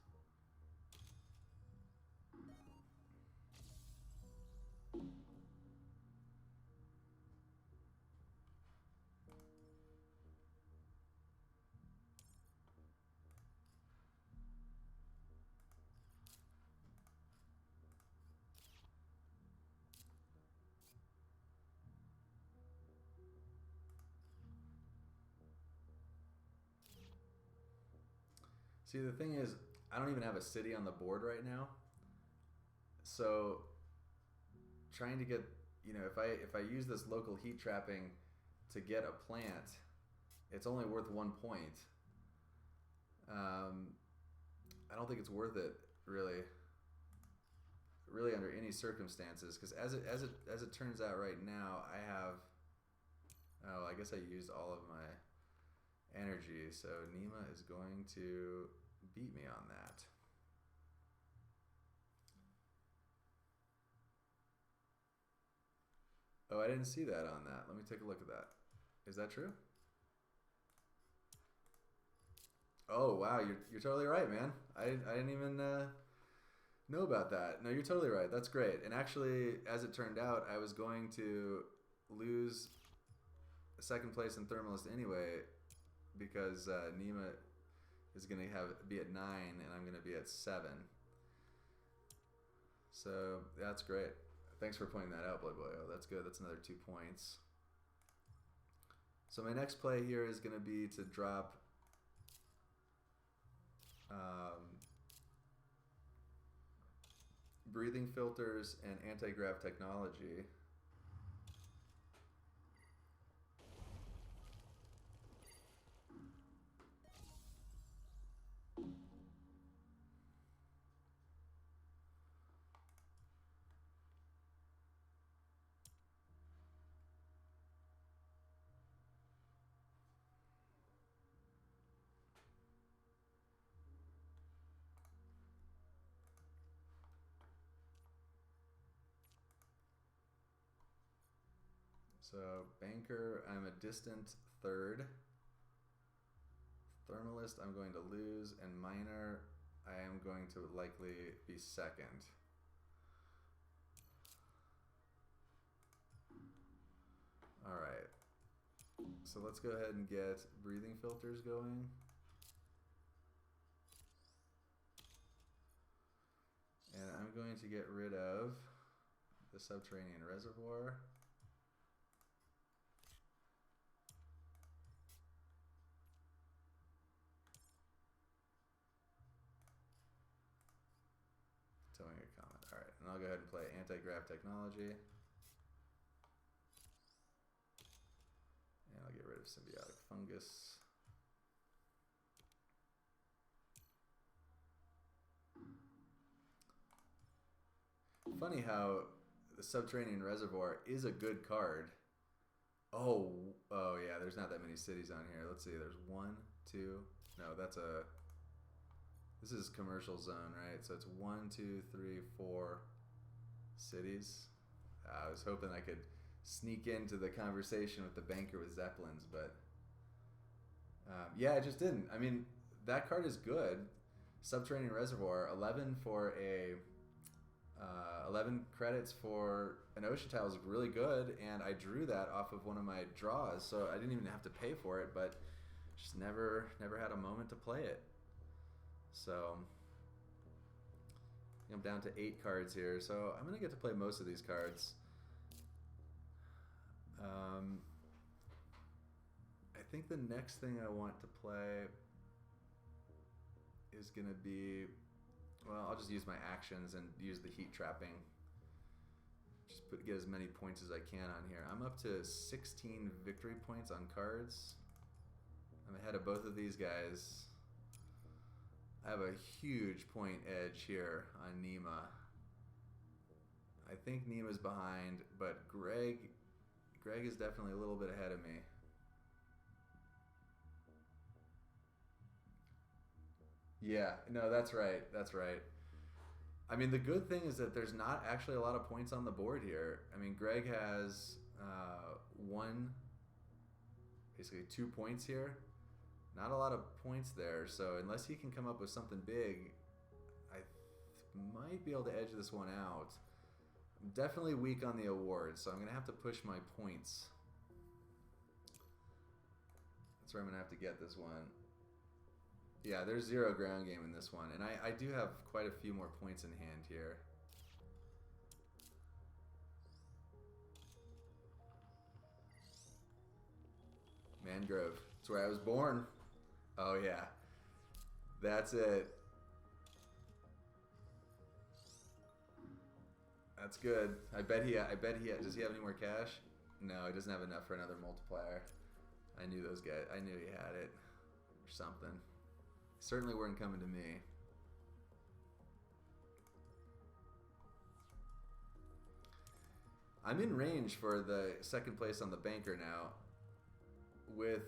A: See, the thing is, I don't even have a city on the board right now. So trying to get, you know, if I use this local heat trapping to get a plant, it's only worth 1 point. I don't think it's worth it really under any circumstances, because as it turns out right now, I have, oh, I guess I used all of my energy, so Nima is going to beat me on that. Oh, I didn't see that on that. Let me take a look at that. Is that true? Oh wow, you're totally right, man. I didn't even know about that. No, you're totally right. That's great. And actually, as it turned out, I was going to lose second place in Thermalist anyway, because Nima is going to be at 9 and I'm going to be at 7. So that's great. Thanks for pointing that out, Blood Boy. Oh, that's good. That's another 2 points. So my next play here is going to be to drop breathing filters and anti-grav technology. So Banker, I'm a distant 3rd. Thermalist, I'm going to lose, and Miner, I am going to likely be 2nd. All right. So let's go ahead and get breathing filters going. And I'm going to get rid of the subterranean reservoir. Towing a comet. All right, and I'll go ahead and play anti-grav technology. And I'll get rid of symbiotic fungus. Funny how the subterranean reservoir is a good card. Oh yeah, there's not that many cities on here. Let's see, there's 1, 2. No, that's a... This is commercial zone, right? So it's 1, 2, 3, 4 cities. I was hoping I could sneak into the conversation with the banker with Zeppelins, but yeah, it just didn't. I mean, that card is good. Subterranean Reservoir, 11 for a 11 credits for an ocean tile is really good, and I drew that off of one of my draws, so I didn't even have to pay for it, but just never had a moment to play it. So I'm down to 8 cards here, so I'm gonna get to play most of these cards. I think the next thing I want to play is gonna be, well, I'll just use my actions and use the heat trapping. Just get as many points as I can on here. I'm up to 16 victory points on cards. I'm ahead of both of these guys. I have a huge point edge here on Nima. I think Nima's behind, but Greg is definitely a little bit ahead of me. Yeah, no, that's right. That's right. I mean, the good thing is that there's not actually a lot of points on the board here. I mean, Greg has basically 2 points here. Not a lot of points there, so unless he can come up with something big, I might be able to edge this one out. I'm definitely weak on the awards, so I'm going to have to push my points. That's where I'm going to have to get this one. Yeah, there's 0 ground game in this one, and I do have quite a few more points in hand here. Mangrove. That's where I was born. Oh yeah, that's it. That's good. I bet he. Does he have any more cash? No, he doesn't have enough for another multiplier. I knew those guys. I knew he had it, or something. Certainly weren't coming to me. I'm in range for the second place on the banker now. With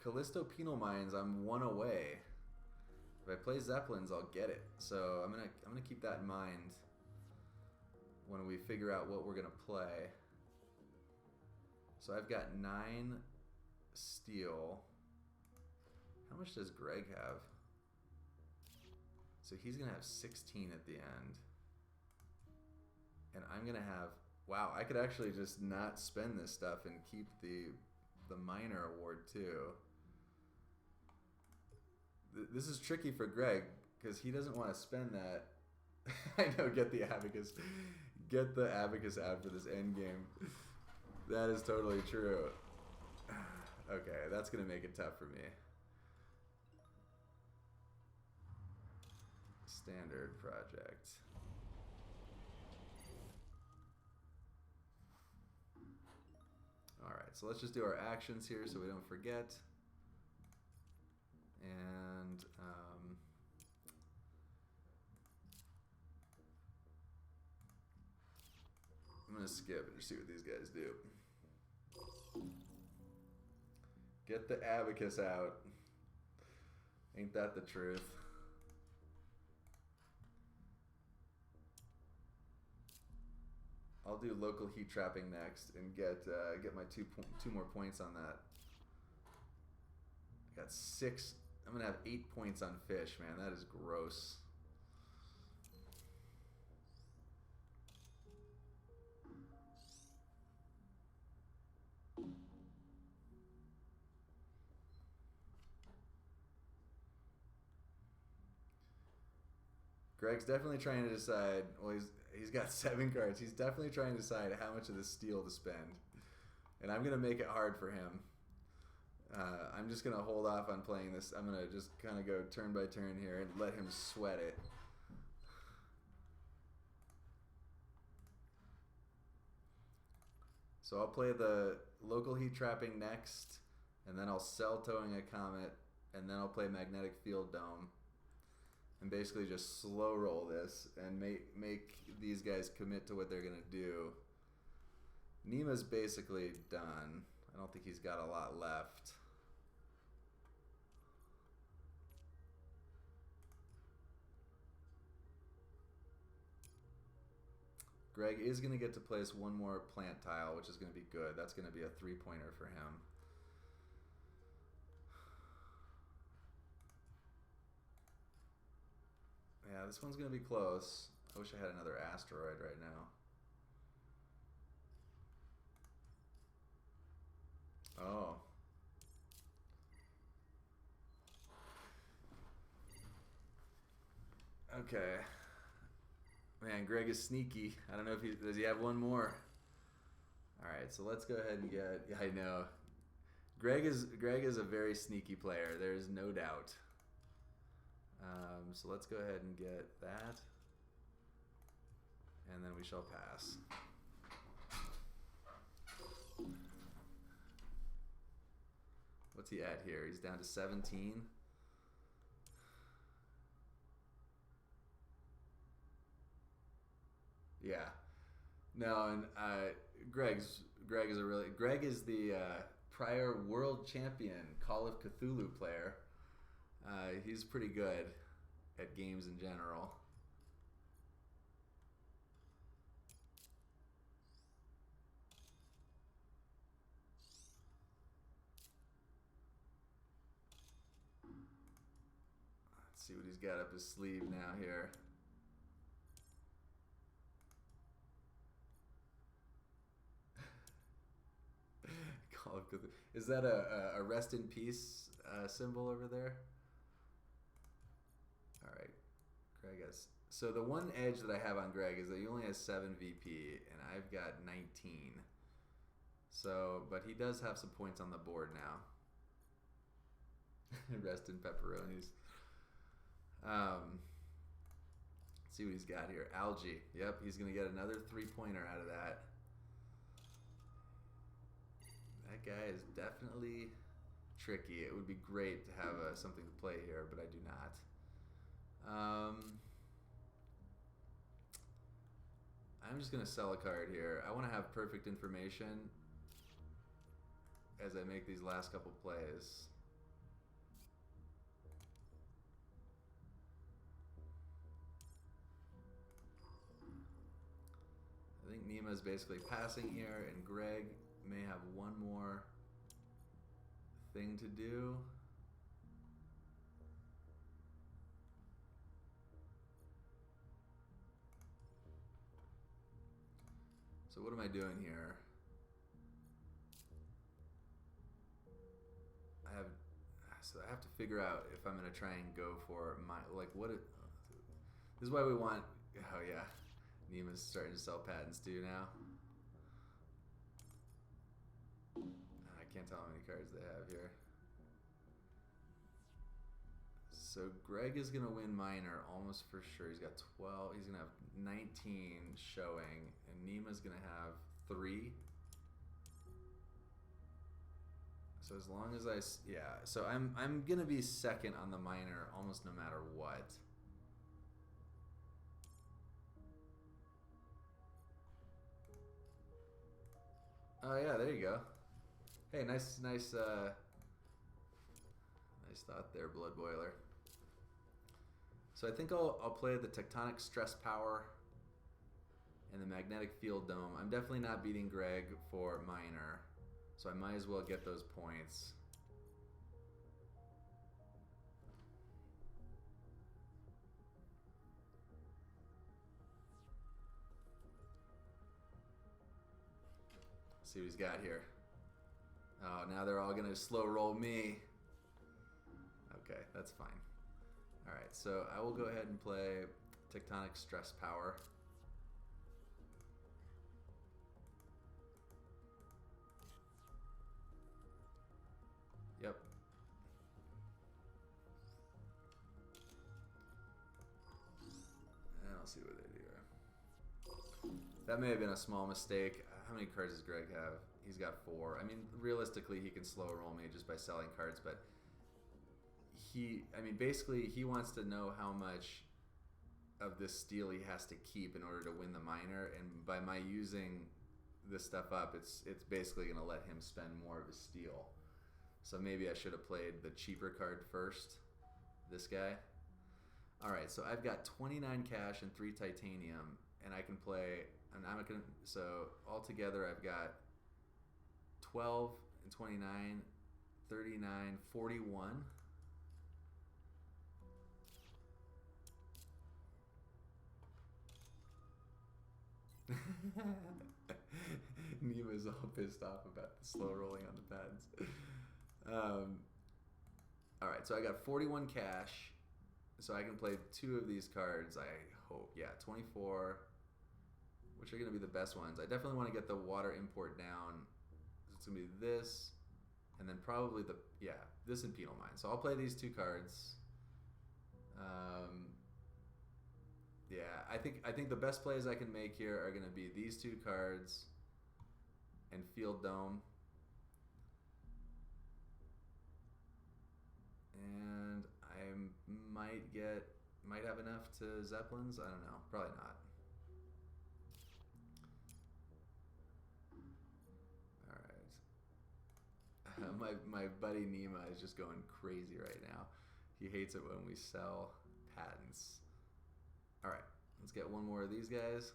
A: Callisto Penal Mines, I'm 1 away. If I play Zeppelins, I'll get it. So I'm gonna keep that in mind when we figure out what we're gonna play. So I've got 9 steel. How much does Greg have? So he's gonna have 16 at the end. And I'm gonna have, wow, I could actually just not spend this stuff and keep the minor award too. This is tricky for Greg because he doesn't want to spend that. I know, get the abacus. Get the abacus out for this endgame. That is totally true. Okay, that's gonna make it tough for me. Standard project. Alright, so let's just do our actions here so we don't forget. And I'm going to skip and just see what these guys do. Get the abacus out. Ain't that the truth? I'll do local heat trapping next and get my two more points on that. I got 6. I'm gonna have 8 points on fish, man. That is gross. Greg's definitely trying to decide. Well, he's got 7 cards. He's definitely trying to decide how much of this steel to spend, and I'm gonna make it hard for him. I'm just gonna hold off on playing this. I'm gonna just kind of go turn by turn here and let him sweat it. So I'll play the local heat trapping next, and then I'll sell towing a comet, and then I'll play magnetic field dome. And basically just slow roll this and make these guys commit to what they're going to do. Nima's basically done. I don't think he's got a lot left. Greg is going to get to place one more plant tile, which is going to be good. That's going to be a 3-pointer for him. Yeah, this one's going to be close. I wish I had another asteroid right now. Oh. Okay. Man, Greg is sneaky. I don't know if does he have one more. All right, so let's go ahead and get. Yeah, I know. Greg is a very sneaky player. There's no doubt. So let's go ahead and get that, and then we shall pass. What's he at here? He's down to 17. Yeah. No, and Greg is the prior world champion Call of Cthulhu player. He's pretty good at games in general. Let's see what he's got up his sleeve now here. Call of Cthulhu. Is that a rest in peace symbol over there? All right, Greg has. So the one edge that I have on Greg is that he only has 7 VP, and I've got 19. So, but he does have some points on the board now. Rest in pepperonis. Let's see what he's got here. Algae. Yep, he's going to get another 3-pointer out of that. That guy is definitely tricky. It would be great to have something to play here, but I do not. I'm just going to sell a card here. I want to have perfect information as I make these last couple plays. I think Nima's basically passing here, and Greg may have one more thing to do. So what am I doing here? So I have to figure out if I'm gonna try and go for my this is why we want. Oh yeah, Nima's starting to sell patents too now. I can't tell how many cards they have here. So Greg is gonna win minor almost for sure. He's got 12. He's gonna have 19 showing, and Nima's gonna have 3. So as long as so I'm gonna be second on the minor almost no matter what. Oh yeah, there you go. Hey, nice thought there, Blood Boiler. So I think I'll play the Tectonic Stress Power and the Magnetic Field Dome. I'm definitely not beating Greg for minor, so I might as well get those points. Let's see what he's got here. Oh, now they're all gonna slow roll me. Okay, that's fine. All right, so I will go ahead and play Tectonic Stress Power. Yep. And I'll see what they do here. That may have been a small mistake. How many cards does Greg have? He's got 4. I mean, realistically, he can slow roll me just by selling cards, but basically, he wants to know how much of this steal he has to keep in order to win the minor, and by my using this stuff up, it's basically going to let him spend more of his steal. So maybe I should have played the cheaper card first, this guy. All right, so I've got 29 cash and 3 titanium, and I can play. and I'm gonna, so altogether I've got 12 and 29, 39, 41. Nima's all pissed off about the slow rolling on the pads. All right, so I got 41 cash, so I can play 2 of these cards. I hope, yeah, 24, which are going to be the best ones. I definitely want to get the water import down. It's going to be this, and then probably this and penal mine. So I'll play these 2 cards. Yeah, I think the best plays I can make here are going to be these 2 cards and Field Dome. And I might have enough to Zeppelins. I don't know. Probably not. All right. My buddy Nima is just going crazy right now. He hates it when we sell patents. All right. Let's get one more of these guys.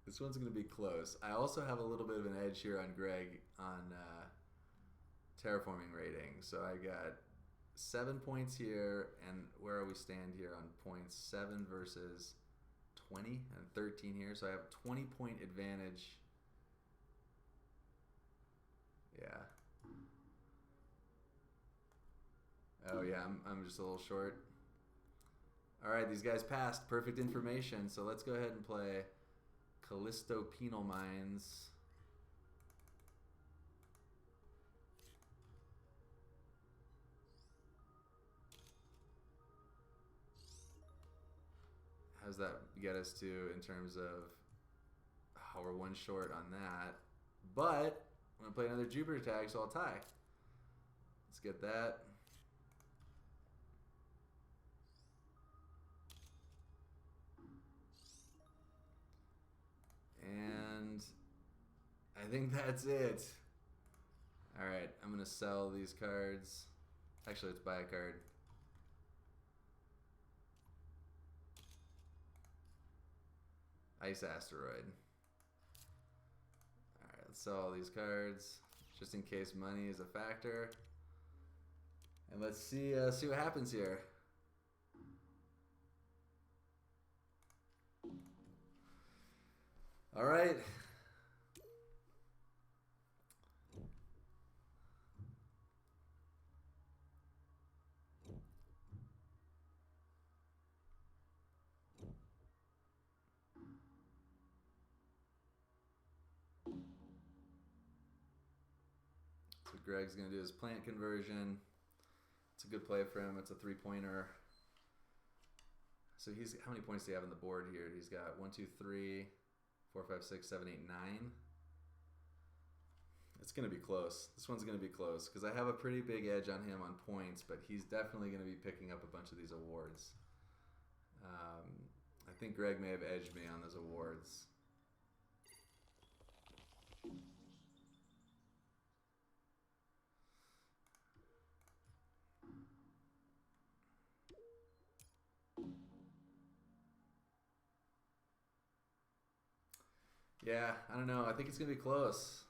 A: This one's going to be close. I also have a little bit of an edge here on Greg on terraforming rating. So I got 7 points here, and where are we stand here on points? 7 versus 20 and 13 here. So I have a 20-point advantage. Yeah. Oh yeah, I'm just a little short. All right, these guys passed. Perfect information. So let's go ahead and play Callisto Penal Mines. How's that get us to in terms of how we're 1 short on that? But I'm gonna play another Jupiter tag, so I'll tie. Let's get that. And I think that's it. All right, I'm gonna sell these cards. Actually, let's buy a card. Ice Asteroid. All right, let's sell all these cards just in case money is a factor. And let's see what happens here. All right. So Greg's going to do his plant conversion. It's a good play for him. It's a 3-pointer. So he's, how many points do you have on the board here? He's got 1, 2, 3, 4, 5, 6, 7, 8, 9. It's going to be close. This one's going to be close because I have a pretty big edge on him on points, but he's definitely going to be picking up a bunch of these awards. I think Greg may have edged me on those awards. Yeah, I don't know. I think it's gonna be close.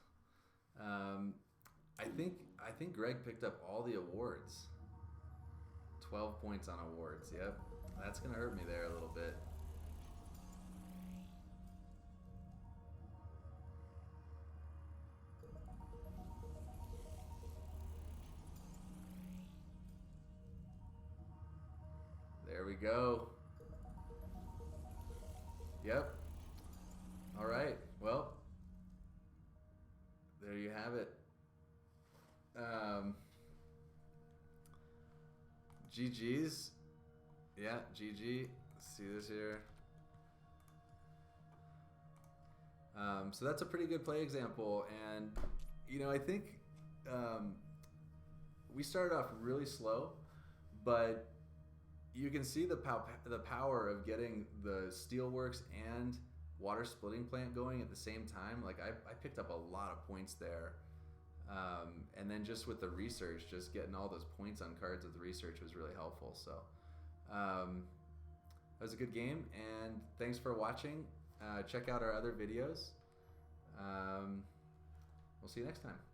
A: I think Greg picked up all the awards. 12 points on awards. Yep, that's gonna hurt me there a little bit. There we go. Yep. All right. Well, there you have it. GG's. Yeah, GG. See this here. So that's a pretty good play example, and you know I think we started off really slow, but you can see the power of getting the steelworks and water splitting plant going at the same time. Like I picked up a lot of points there. And then just with the research, just getting all those points on cards with the research was really helpful. So that was a good game, and thanks for watching. Check out our other videos. We'll see you next time.